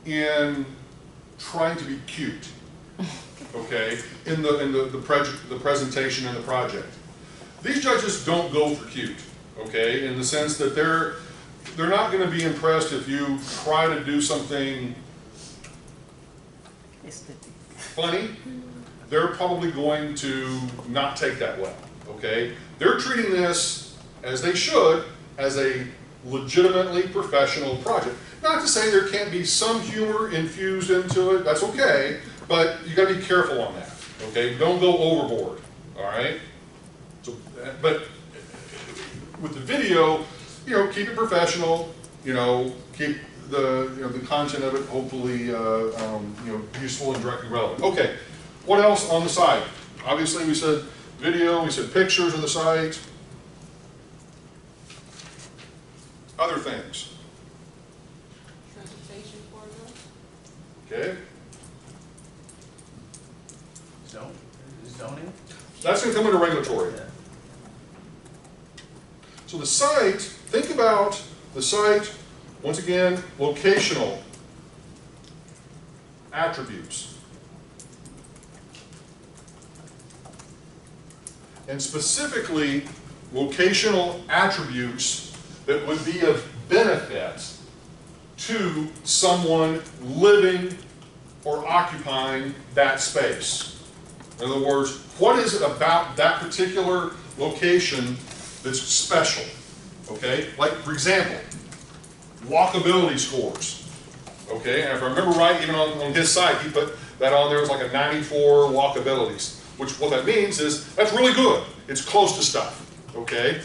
in trying to be cute, okay, in the presentation and the project. These judges don't go for cute, okay, in the sense that they're not going to be impressed if you try to do something funny. They're probably going to not take that well, okay? They're treating this, as they should, as a legitimately professional project. Not to say there can't be some humor infused into it, that's okay, but you got to be careful on that, okay? Don't go overboard, all right? So, but with the video, you know, keep it professional, you know, keep the content of it hopefully you know, useful and directly relevant. Okay, what else on the site? Obviously we said video, we said pictures of the site. Other things. Transportation corridors? Okay. Zoning? That's going to come into regulatory. So the site, think about the site, once again, locational attributes. And specifically, locational attributes that would be of benefit to someone living or occupying that space. In other words, what is it about that particular location that's special? Okay, like for example, walkability scores. Okay, and if I remember right, even on his site, he put that on there as like a 94 walkabilities, which what that means is that's really good. It's close to stuff. Okay.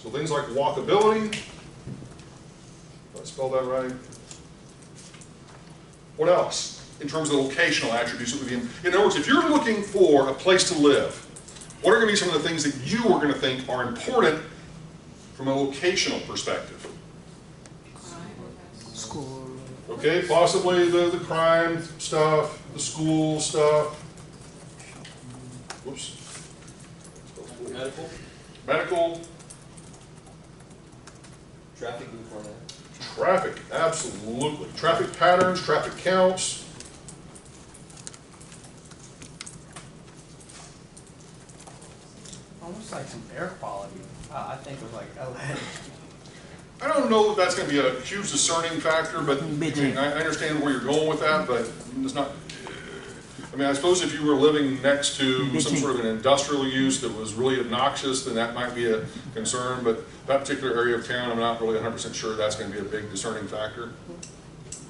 So things like walkability. Did I spell that right? What else? In terms of locational attributes that would be in other words, if you're looking for a place to live, what are going to be some of the things that you are going to think are important from a locational perspective? School. Okay, possibly the crime stuff, the school stuff. Whoops. Medical, Medical. traffic uniform. Traffic, absolutely. Traffic patterns, traffic counts. Almost like some air quality, I think was like elevated. I don't know if that's going to be a huge discerning factor, but I mean, I understand where you're going with that, but it's not. I mean, I suppose if you were living next to some sort of an industrial use that was really obnoxious, then that might be a concern, but that particular area of town, I'm not really 100% sure that's going to be a big discerning factor.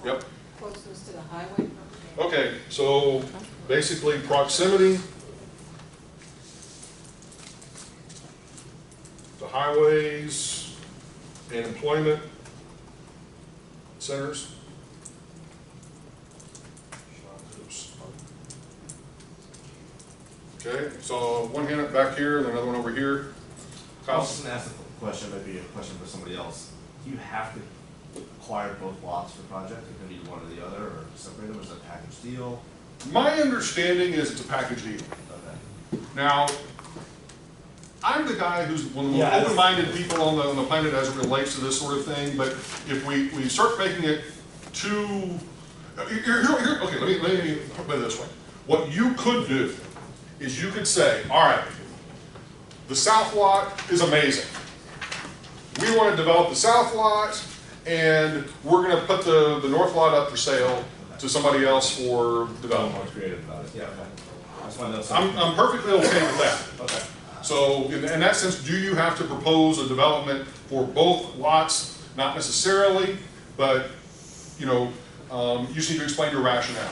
Yep. Closeness to the highway? Okay, so basically proximity to highways and employment centers. Oops. Okay, so one hand up back here, and another one over here. I was just going to ask a question, maybe a question for somebody else. Do you have to acquire both lots for the project? You can do one or the other, or separate them as a package deal? My understanding is it's a package deal. Okay. Now, I'm the guy who's one of the most open-minded people on the planet as it relates to this sort of thing, but if we start making it too, Okay, let me put it this way. What you could do is you could say, all right, the south lot is amazing. We want to develop the south lot, and we're going to put the north lot up for sale to somebody else for development. More creative about it, yeah, okay. I just wanna know I'm perfectly okay with that. Okay. So in that sense, do you have to propose a development for both lots? Not necessarily, but you know, you just need to explain your rationale.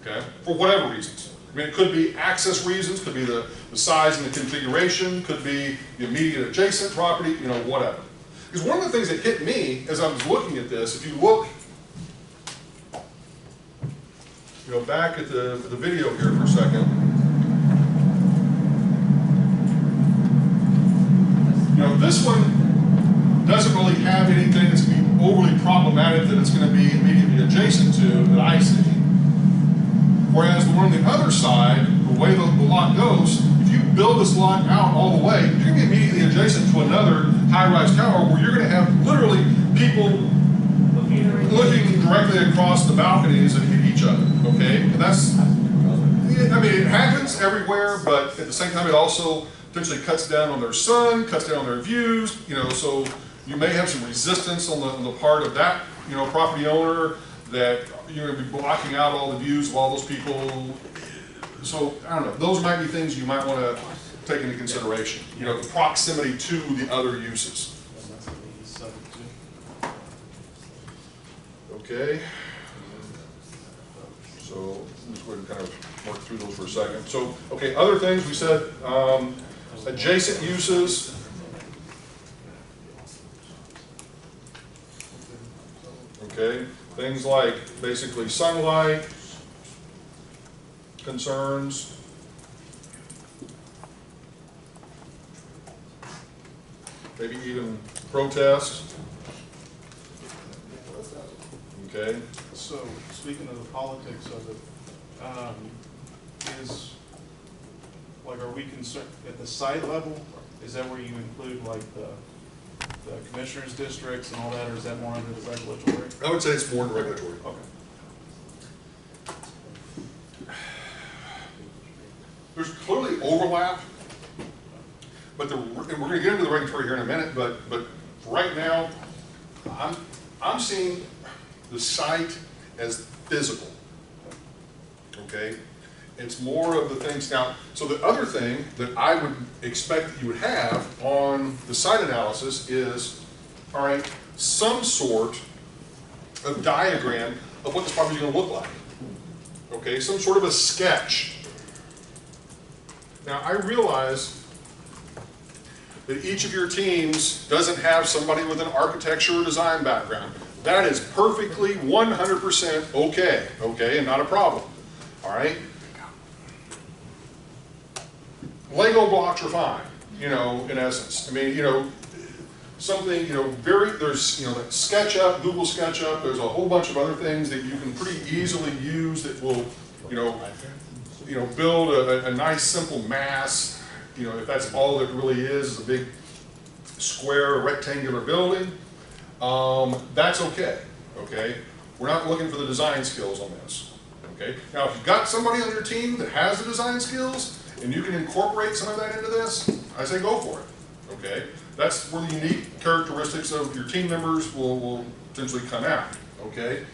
Okay, for whatever reasons. I mean, it could be access reasons, could be the size and the configuration, could be the immediate adjacent property, you know, whatever. Because one of the things that hit me as I was looking at this, if you look, you know, back at the video here for a second. You know, this one doesn't really have anything that's going to be overly problematic that it's going to be immediately adjacent to that I see. Whereas the one on the other side, the way the lot goes, if you build this lot out all the way, you're going to be immediately adjacent to another high-rise tower where you're going to have literally people looking directly across the balconies and hit each other, okay? And that's, I mean, it happens everywhere, but at the same time, it also potentially cuts down on their sun, cuts down on their views, you know, so you may have some resistance on the part of that, you know, property owner that you're going to be blocking out all the views of all those people. So, I don't know, those might be things you might want to take into consideration, you know, the proximity to the other uses. Okay, so I'm just going to kind of work through those for a second. So, okay, other things we said, adjacent uses. Okay, things like basically sunlight concerns. Maybe even protest. Okay. So, speaking of the politics of it, are we concerned, at the site level, is that where you include like the commissioners' districts and all that, or is that more under the regulatory? I would say it's more regulatory. Okay. There's clearly overlap, but and we're going to get into the regulatory here in a minute, but right now, I'm seeing the site as physical, okay? It's more of the things now. So the other thing that I would expect that you would have on the site analysis is, all right, some sort of diagram of what this property is going to look like, okay? Some sort of a sketch. Now I realize that each of your teams doesn't have somebody with an architecture or design background. That is perfectly 100% okay, and not a problem, all right? Lego blocks are fine, you know, in essence. I mean, you know, something, you know, there's, you know, that SketchUp, Google SketchUp, there's a whole bunch of other things that you can pretty easily use that will, you know, build a nice simple mass, you know, if that's all that really is a big square rectangular building. That's okay. We're not looking for the design skills on this, okay? Now, if you've got somebody on your team that has the design skills, and you can incorporate some of that into this, I say go for it, okay? That's where the unique characteristics of your team members will potentially come out, okay?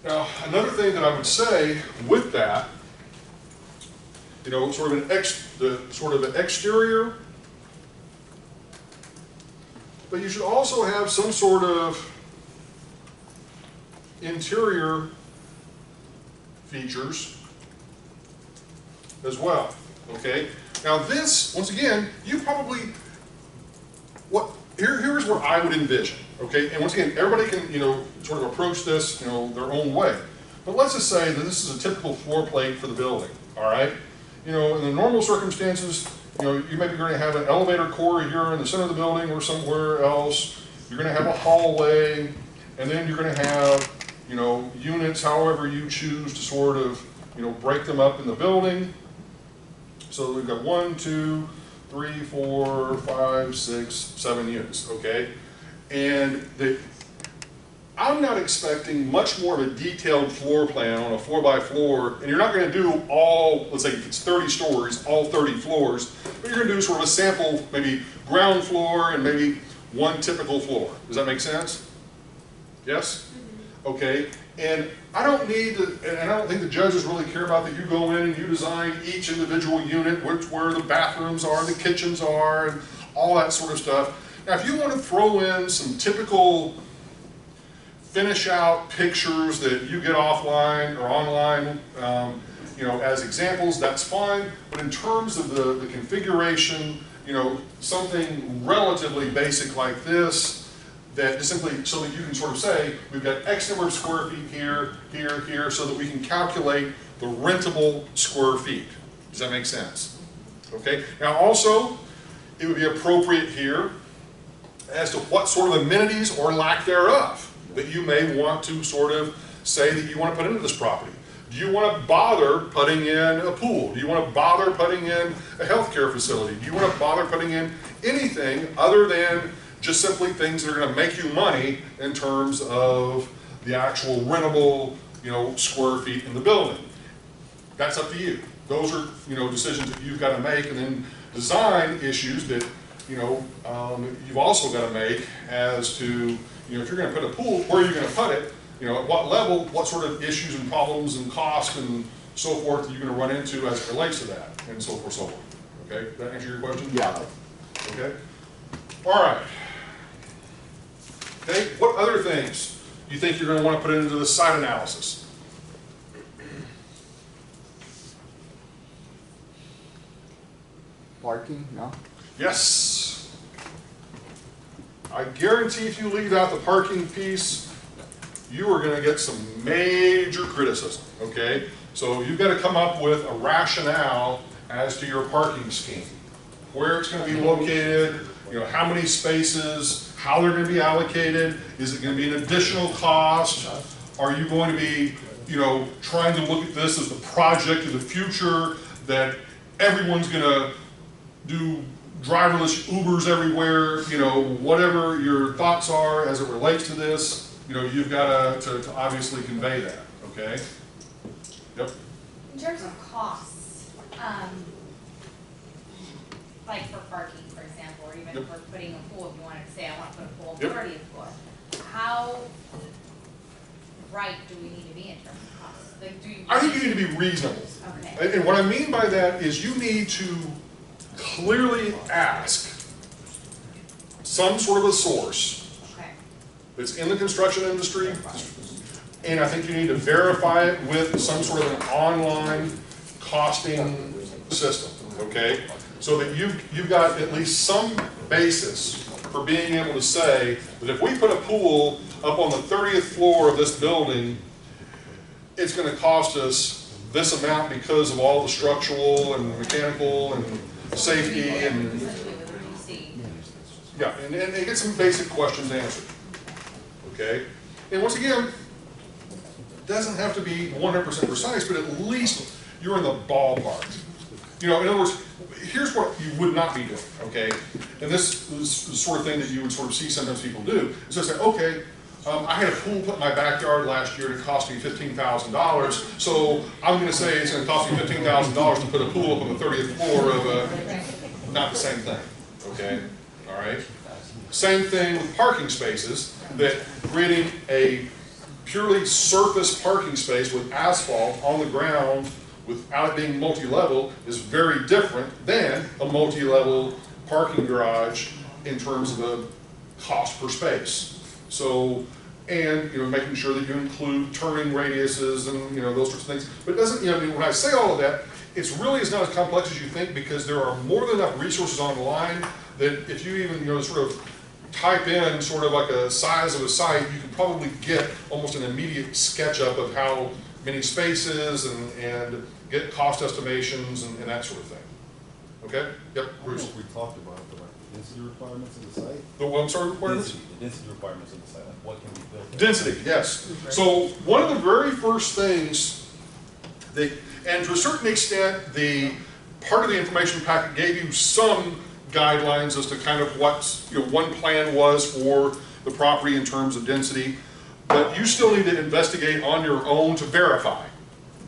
Now, another thing that I would say with that, you know, sort of an exterior, but you should also have some sort of interior features as well, okay? Now this, once again, you probably, here's where I would envision, okay? And once again, everybody can, you know, sort of approach this, you know, their own way. But let's just say that this is a typical floor plate for the building, all right? You know, in the normal circumstances, you know, you may be going to have an elevator core here in the center of the building or somewhere else. You're going to have a hallway, and then you're going to have, you know, units, however you choose to sort of, you know, break them up in the building. So we've got 1, 2, 3, 4, 5, 6, 7 units, okay? And I'm not expecting much more of a detailed floor plan on a 4x4, and you're not going to do all, let's say if it's 30 stories, all 30 floors, but you're going to do sort of a sample, maybe ground floor and maybe one typical floor. Does that make sense? Yes? Okay. And I don't need to, and I don't think the judges really care about that you go in and you design each individual unit, where the bathrooms are, the kitchens are, and all that sort of stuff. Now, if you want to throw in some typical finish out pictures that you get offline or online, you know, as examples, that's fine. But in terms of the configuration, you know, something relatively basic like this, that just simply so that you can sort of say, we've got X number of square feet here, here, here, so that we can calculate the rentable square feet. Does that make sense? Okay. Now also, it would be appropriate here as to what sort of amenities or lack thereof that you may want to sort of say that you want to put into this property. Do you want to bother putting in a pool? Do you want to bother putting in a healthcare facility? Do you want to bother putting in anything other than just simply things that are going to make you money in terms of the actual rentable, you know, square feet in the building? That's up to you. Those are, you know, decisions that you've got to make, and then design issues that, you know, you've also got to make as to, you know, if you're going to put a pool, where are you going to put it? You know, at what level, what sort of issues and problems and cost and so forth are you going to run into as it relates to that, and so forth, so on. Okay, did that answer your question? Yeah. Okay. All right. Okay, what other things do you think you're going to want to put into the site analysis? Parking, no? Yes. I guarantee if you leave out the parking piece, you are going to get some major criticism, okay? So you've got to come up with a rationale as to your parking scheme. Where it's going to be located, you know, how many spaces, how they're going to be allocated, is it going to be an additional cost? Are you going to be, you know, trying to look at this as the project of the future, that everyone's going to do driverless Ubers everywhere, you know, whatever your thoughts are as it relates to this, you know, you've got to obviously convey that, okay? Yep. In terms of costs, like for parking, for example, or even Yep. for putting a pool, if you wanted to say, I want to put a pool on Yep. 30th floor, how right do we need to be in terms of costs? Like, do you? I think you need to be reasonable. Okay. And what I mean by that is you need to clearly ask some sort of a source Okay. that's in the construction industry, and I think you need to verify it with some sort of an online costing system, okay? So that you've got at least some basis for being able to say that if we put a pool up on the 30th floor of this building, it's going to cost us this amount because of all the structural and mechanical and safety and Especially with the DC. yeah, and get some basic questions answered. Okay? And once again, it doesn't have to be 100% precise, but at least you're in the ballpark. You know, in other words, here's what you would not be doing, okay? And this is the sort of thing that you would sort of see sometimes people do, is just say, okay, I had a pool put in my backyard last year and it cost me $15,000, so I'm going to say it's going to cost me $15,000 to put a pool up on the 30th floor of a, not the same thing, okay? All right? Same thing with parking spaces, that creating a purely surface parking space with asphalt on the ground without it being multi-level is very different than a multi-level parking garage in terms of the cost per space. So, and, you know, making sure that you include turning radiuses and, you know, those sorts of things. But it doesn't, you know, I mean, when I say all of that, it's really is not as complex as you think, because there are more than enough resources online that if you even, you know, sort of type in sort of like a size of a site, you can probably get almost an immediate SketchUp of how many spaces and get cost estimations and that sort of thing. Okay? Yep, Bruce. We talked about the density requirements of the site. The what, I'm sorry, requirements? The density requirements of the site, like what can be built. Density, yes. So one of the very first things that, and to a certain extent, the part of the information packet gave you some guidelines as to kind of what, you know, one plan was for the property in terms of density. but you still need to investigate on your own to verify.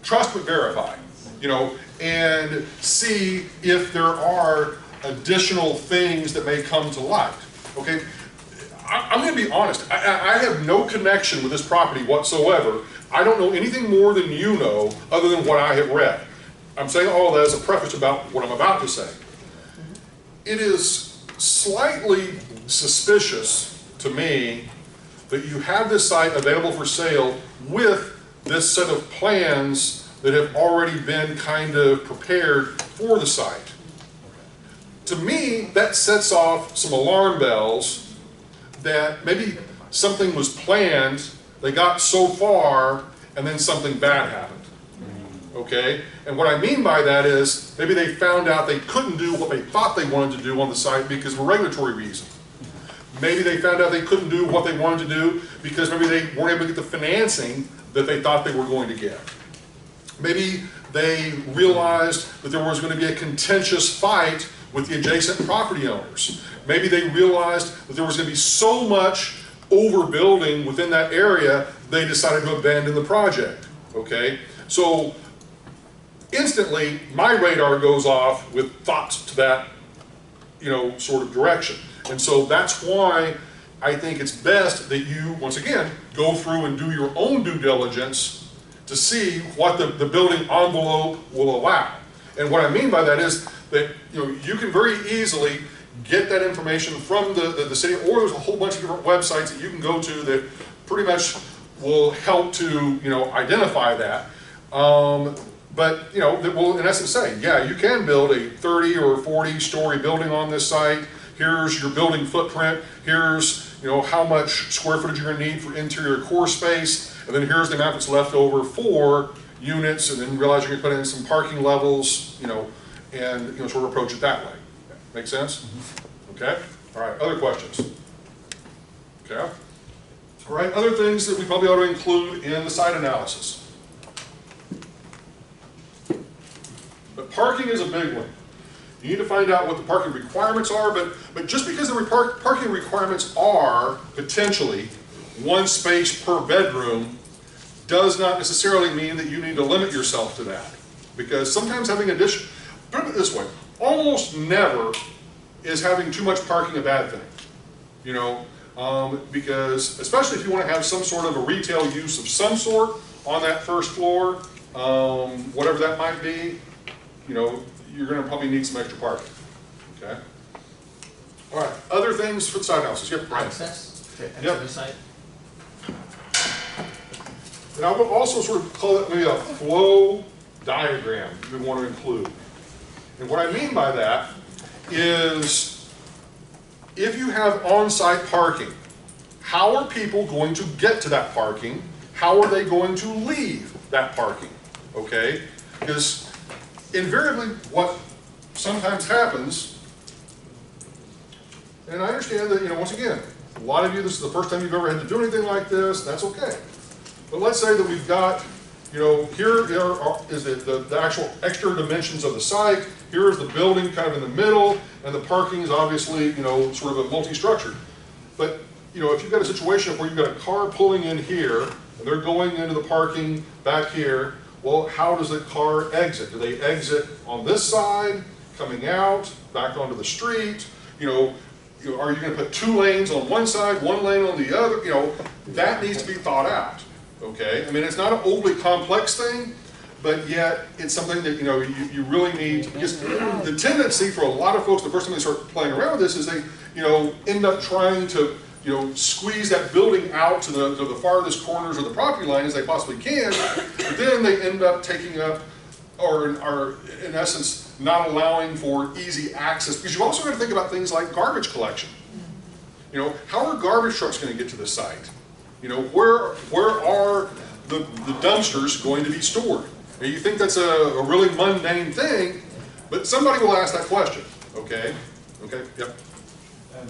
Trust but verify, you know, and see if there are additional things that may come to light, okay? I'm going to be honest, I have no connection with this property whatsoever. I don't know anything more than you know other than what I have read. I'm saying all that as a preface about what I'm about to say. It is slightly suspicious to me that you have this site available for sale with this set of plans that have already been kind of prepared for the site. To me, that sets off some alarm bells that maybe something was planned, they got so far, and then something bad happened. Okay? And what I mean by that is, maybe they found out they couldn't do what they thought they wanted to do on the site because of a regulatory reason. Maybe they found out they couldn't do what they wanted to do because maybe they weren't able to get the financing that they thought they were going to get. Maybe they realized that there was going to be a contentious fight with the adjacent property owners. Maybe they realized that there was going to be so much overbuilding within that area, they decided to abandon the project, okay? So instantly, my radar goes off with thoughts to that, you know, sort of direction. And so that's why I think it's best that you, once again, go through and do your own due diligence to see what the building envelope will allow. And what I mean by that is that, you know, you can very easily get that information from the city, or there's a whole bunch of different websites that you can go to that pretty much will help to, you know, identify that. But, you know, that will in essence say, yeah, you can build a 30 or 40 story building on this site. Here's your building footprint. Here's, you know, how much square footage you're going to need for interior core space. And then here's the amount that's left over for units, and then realize you're going to put in some parking levels, you know, and, you know, sort of approach it that way. Make sense? Okay? All right, other questions? Okay? All right, other things that we probably ought to include in the site analysis. But parking is a big one. You need to find out what the parking requirements are, but just because the parking requirements are potentially one space per bedroom does not necessarily mean that you need to limit yourself to that. Because sometimes having addition, put it this way, almost never is having too much parking a bad thing. You know, because especially if you want to have some sort of a retail use of some sort on that first floor, whatever that might be, you know, you're going to probably need some extra parking. Okay? All right, other things for the site analysis. Yep, Brian. Access to enter Yep. the site. And I would also sort of call it maybe a flow diagram we want to include. And what I mean by that is if you have on-site parking, how are people going to get to that parking? How are they going to leave that parking? Okay? Because invariably what sometimes happens, and I understand that, you know, once again, a lot of you, this is the first time you've ever had to do anything like this, that's okay. But let's say that we've got, you know, here is the actual extra dimensions of the site, here is the building kind of in the middle, and the parking is obviously, you know, sort of a multi-structured. But, you know, if you've got a situation where you've got a car pulling in here, and they're going into the parking back here, well, how does the car exit? Do they exit on this side, coming out, back onto the street? You know, are you going to put 2 lanes on one side, 1 lane on the other? You know, that needs to be thought out. Okay, I mean, it's not an overly complex thing, but yet it's something that, you know, you really need, because the tendency for a lot of folks, the first time they start playing around with this is they, you know, end up trying to, you know, squeeze that building out to the farthest corners of the property line as they possibly can, but then they end up taking up, or are in essence not allowing for easy access, because you've also got to think about things like garbage collection. You know, how are garbage trucks going to get to the site? You know, where are the dumpsters going to be stored? Now, you think that's a really mundane thing, but somebody will ask that question. Okay? Okay? Yep. And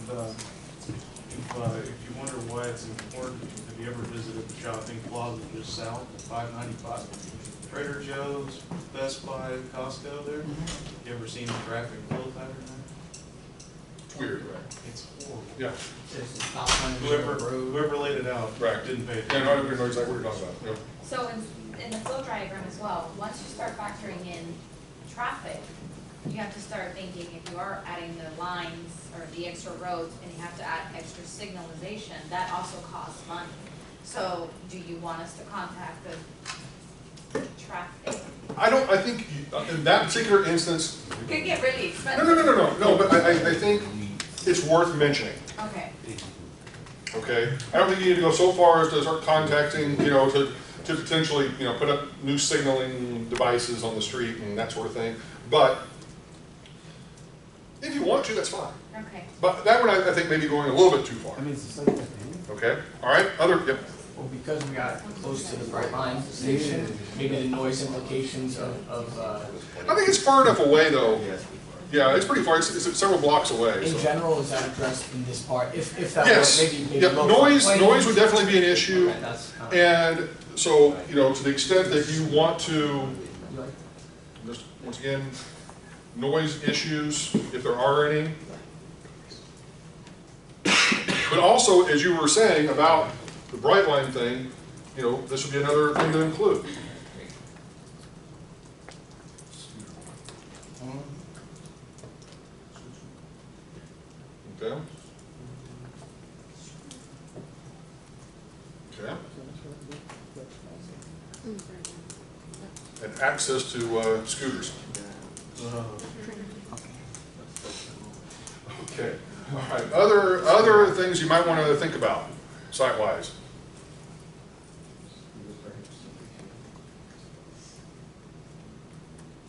if you wonder why it's important, have you ever visited the shopping plaza just south of 595? Trader Joe's, Best Buy, Costco there? You ever seen the traffic flow pattern there? It's weird. It's horrible. Yeah, It's stop sign in the middle of the road. Whoever laid it out right. didn't pay Yeah, attention. no, I know exactly what you're talking about. Yep. So in the flow diagram as well, once you start factoring in traffic, you have to start thinking if you are adding the lines or the extra roads and you have to add extra signalization, that also costs money. So do you want us to contact the traffic? I think in that particular instance, It could get really expensive. no, but I think it's worth mentioning. Okay. Okay, I don't think you need to go so far as to start contacting, to potentially, put up new signaling devices on the street and that sort of thing. But if you want to, that's fine. Okay. But that one, I think, may be going a little bit too far. I mean, it's like that. Okay, all right, yep. Well, because we got close to the bright line station, maybe the noise implications of I think it's far enough away, though. Yeah, it's pretty far. It's several blocks away. in So. general, is that addressed in this part? If that Yes. were maybe Yeah, low noise planes? would definitely be an issue. Okay, that's kind of- And so, to the extent that you want to, just once again, noise issues, if there are any. But also, as you were saying about the bright line thing, this would be another thing to include. Okay. Okay. And access to scooters. Okay. All right. Other things you might want to think about, site-wise.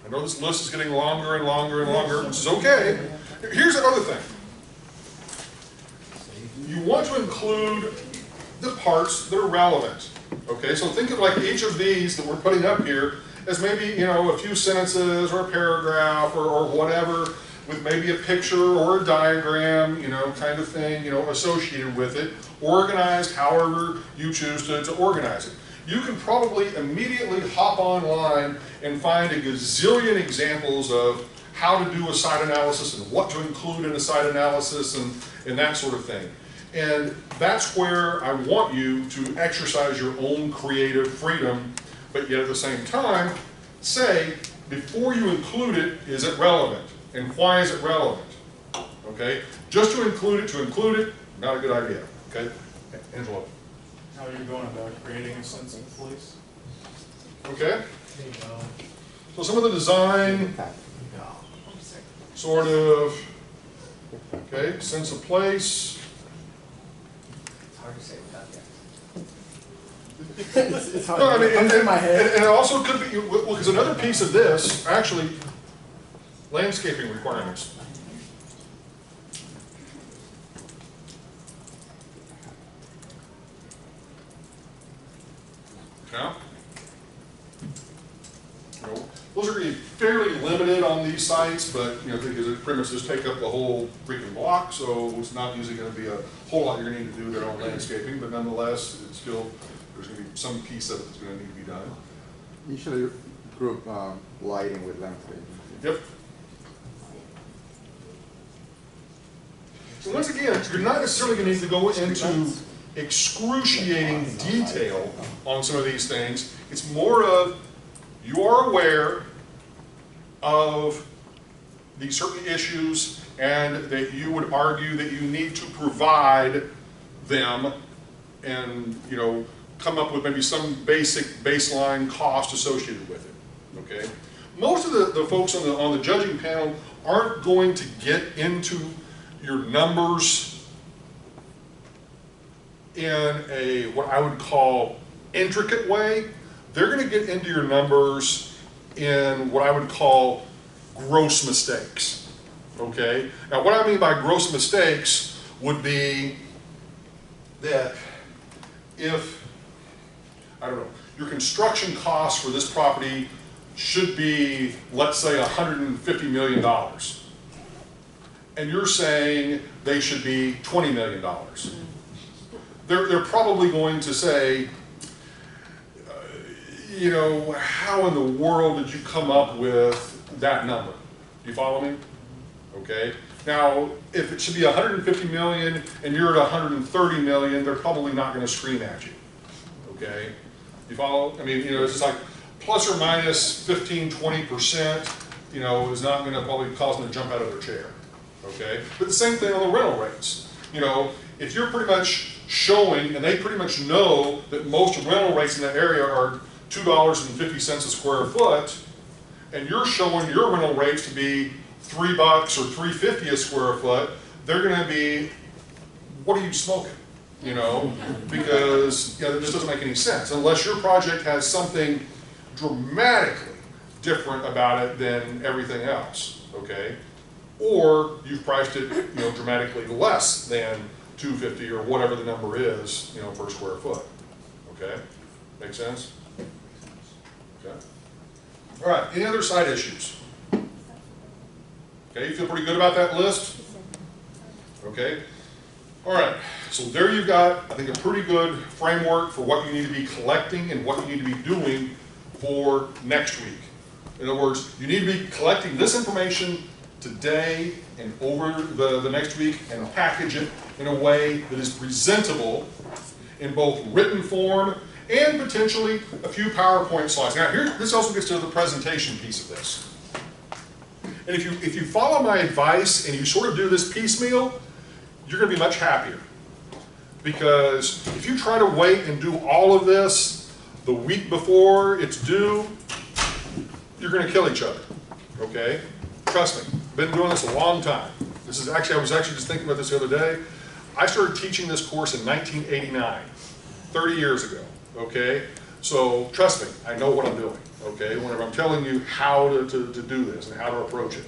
I know this list is getting longer and longer and longer, which is okay. Here's another thing. You want to include the parts that are relevant. Okay, so think of like each of these that we're putting up here as maybe, a few sentences or a paragraph or whatever with maybe a picture or a diagram, kind of thing, associated with it, organized however you choose to organize it. You can probably immediately hop online and find a gazillion examples of how to do a site analysis and what to include in a site analysis and that sort of thing. And that's where I want you to exercise your own creative freedom, but yet at the same time, say, before you include it, is it relevant? And why is it relevant? Okay? Just to include it, not a good idea. Okay? Angelo. How are you going about creating a sense of place? Okay? There you go. So some of the design, sort of, okay, sense of place. It's hard to say without the It's hard. No, I mean, Comes in my head. and it also could be, well, because another piece of this, actually, landscaping requirements. Okay. Those are going to be fairly limited on these sites, but because the premises take up the whole freaking block, so it's not usually going to be a whole lot you're going to need to do there on landscaping, but nonetheless, it's still, there's going to be some piece of it that's going to need to be done. Usually group lighting with landscaping. Yep. So once again, you're not necessarily going to need to go into excruciating detail on some of these things. It's more of, you are aware of these certain issues and that you would argue that you need to provide them and, come up with maybe some basic baseline cost associated with it, okay? Most of the folks on the judging panel aren't going to get into your numbers in a, what I would call, intricate way. They're going to get into your numbers in what I would call gross mistakes, okay? Now what I mean by gross mistakes would be that if, I don't know, your construction costs for this property should be, let's say, $150 million. And you're saying they should be $20 million. They're probably going to say, how in the world did you come up with that number? Do you follow me? okay? Now, if it should be 150 million and you're at 130 million, they're probably not gonna scream at you, okay? You follow? I mean, you know, it's just like plus or minus 15, 20%, you know, is not gonna probably cause them to jump out of their chair, okay? But the same thing on the rental rates. You know, if you're pretty much showing, and they pretty much know that most rental rates in that area are $2.50 a square foot, and you're showing your rental rates to be $3 or $3.50 a square foot, they're gonna be, what are you smoking? You know, because you know, it just doesn't make any sense unless your project has something dramatically different about it than everything else, okay? Or you've priced it, you know, dramatically less than $2.50 or whatever the number is, you know, per square foot, okay? Make sense? Okay. All right, any other side issues? Okay, you feel pretty good about that list? Okay. All right, so there you've got, I think, a pretty good framework for what you need to be collecting and what you need to be doing for next week. In other words, you need to be collecting this information today and over the next week and package it in a way that is presentable in both written form and potentially a few PowerPoint slides. Now, this also gets to the presentation piece of this. And if you follow my advice and you sort of do this piecemeal, you're going to be much happier. Because if you try to wait and do all of this the week before it's due, you're going to kill each other, okay? Trust me, I've been doing this a long time. This is actually, I was actually just thinking about this the other day. I started teaching this course in 1989, 30 years ago, okay? So trust me, I know what I'm doing, okay? Whenever I'm telling you how to do this and how to approach it,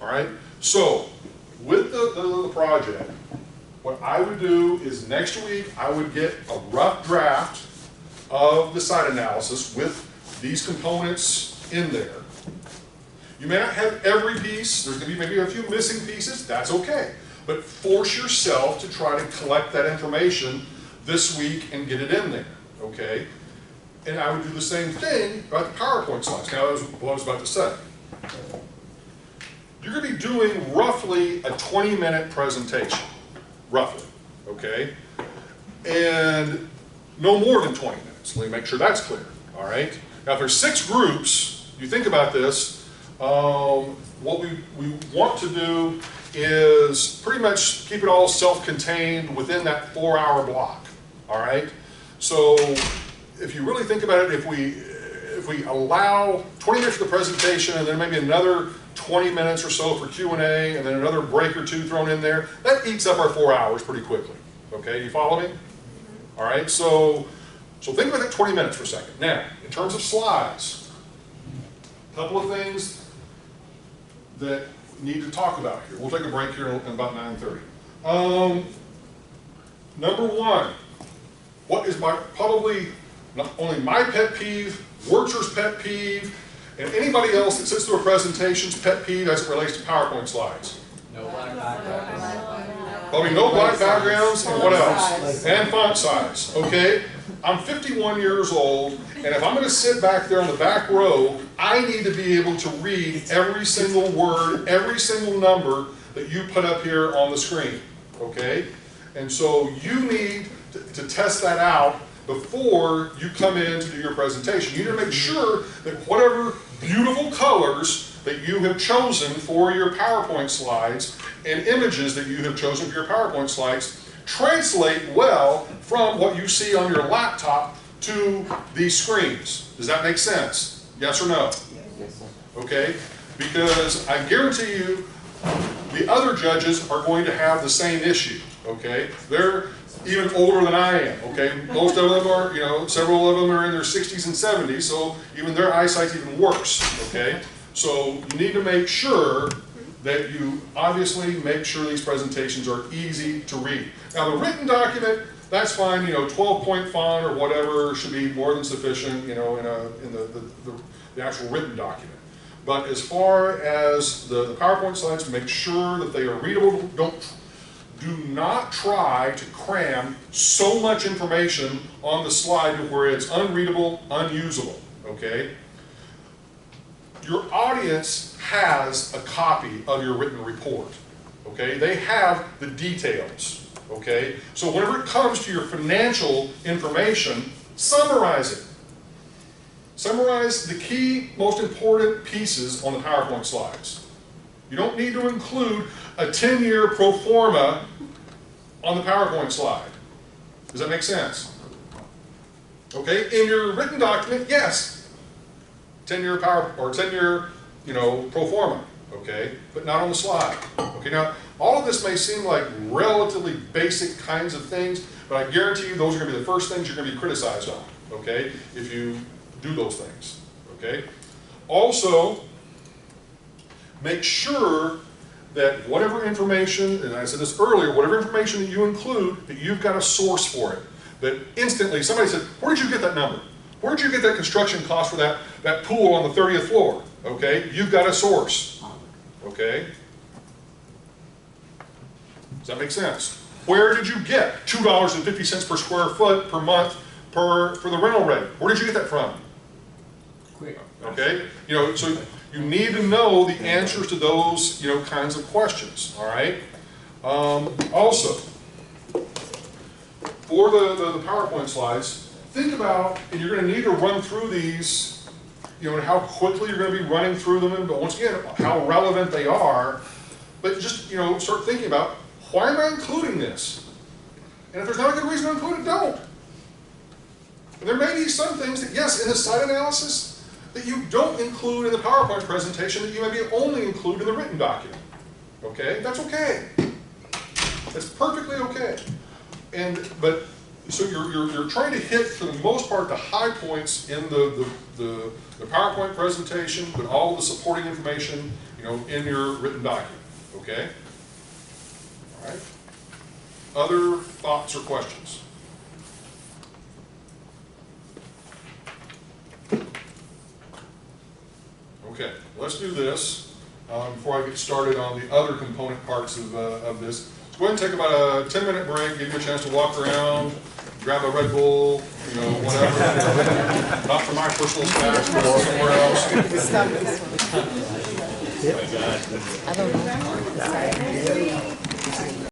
all right? So with the project, what I would do is next week I would get a rough draft of the site analysis with these components in there. You may not have every piece, there's going to be maybe a few missing pieces, that's okay. But force yourself to try to collect that information this week and get it in there, okay? And I would do the same thing about the PowerPoint slides. Now, that was what I was about to say. You're going to be doing roughly a 20-minute presentation, roughly, okay? And no more than 20 minutes. Let me make sure that's clear, all right? Now, if there's 6 groups, you think about this, what we want to do is pretty much keep it all self-contained within that 4-hour block, all right? So if you really think about it, if we allow 20 minutes for the presentation and then maybe another 20 minutes or so for Q&A and then another break or two thrown in there, that eats up our 4 hours pretty quickly, okay? You follow me? All right, so think about that 20 minutes for a second. Now, in terms of slides, a couple of things that we need to talk about here. We'll take a break here in about 9:30. Number one, what is probably not only my pet peeve, Wertzer's pet peeve, and anybody else that sits through a presentation's pet peeve as it relates to PowerPoint slides? No black background. Probably no black backgrounds, and what else? And font size, okay? I'm 51 years old, and if I'm going to sit back there on the back row, I need to be able to read every single word, every single number that you put up here on the screen, okay? And so you need to test that out before you come in to do your presentation. You need to make sure that whatever beautiful colors that you have chosen for your PowerPoint slides and images that you have chosen for your PowerPoint slides translate well from what you see on your laptop to these screens. Does that make sense? Yes or no? Yes, sir. Okay? Because I guarantee you the other judges are going to have the same issue. Okay? They're even older than I am. Okay? Most of them are, you know, several of them are in their 60s and 70s, so even their eyesight's even worse. Okay? So you need to make sure that you obviously make sure these presentations are easy to read. Now the written document, that's fine, you know, 12-point font or whatever should be more than sufficient, you know, in the actual written document. But as far as the PowerPoint slides, make sure that they are readable. Do not try to cram so much information on the slide to where it's unreadable, unusable, okay? Your audience has a copy of your written report, okay? They have the details, okay? So whenever it comes to your financial information, summarize it. Summarize the key, most important pieces on the PowerPoint slides. You don't need to include a 10-year pro forma on the PowerPoint slide. Does that make sense? Okay, in your written document, yes, 10-year pro forma, okay, but not on the slide. Okay, now all of this may seem like relatively basic kinds of things, but I guarantee you those are going to be the first things you're going to be criticized on, okay, if you do those things, okay. Also, make sure that whatever information, and I said this earlier, whatever information that you include, that you've got a source for it. That instantly, somebody said, where did you get that number? Where did you get that construction cost for that pool on the 30th floor? Okay, you've got a source. Okay? Does that make sense? Where did you get $2.50 per square foot per month for the rental rate? Where did you get that from? Quick. Okay? You know, so you need to know the answers to those, kinds of questions, all right? Also, for the PowerPoint slides, think about, and you're going to need to run through these, and how quickly you're going to be running through them, but once again, how relevant they are. But just, start thinking about, why am I including this? And if there's not a good reason to include it, don't. And there may be some things that, yes, in the site analysis, that you don't include in the PowerPoint presentation that you maybe only include in the written document. Okay? That's okay. That's perfectly okay. But so you're trying to hit, for the most part, the high points in the PowerPoint presentation, but all of the supporting information, in your written document. Okay? All right. Other thoughts or questions? Okay, let's do this before I get started on the other component parts of this. Go ahead and take about a 10-minute break, give you a chance to walk around, grab a Red Bull, whatever. Not for my personal snacks, but somewhere else. I don't know.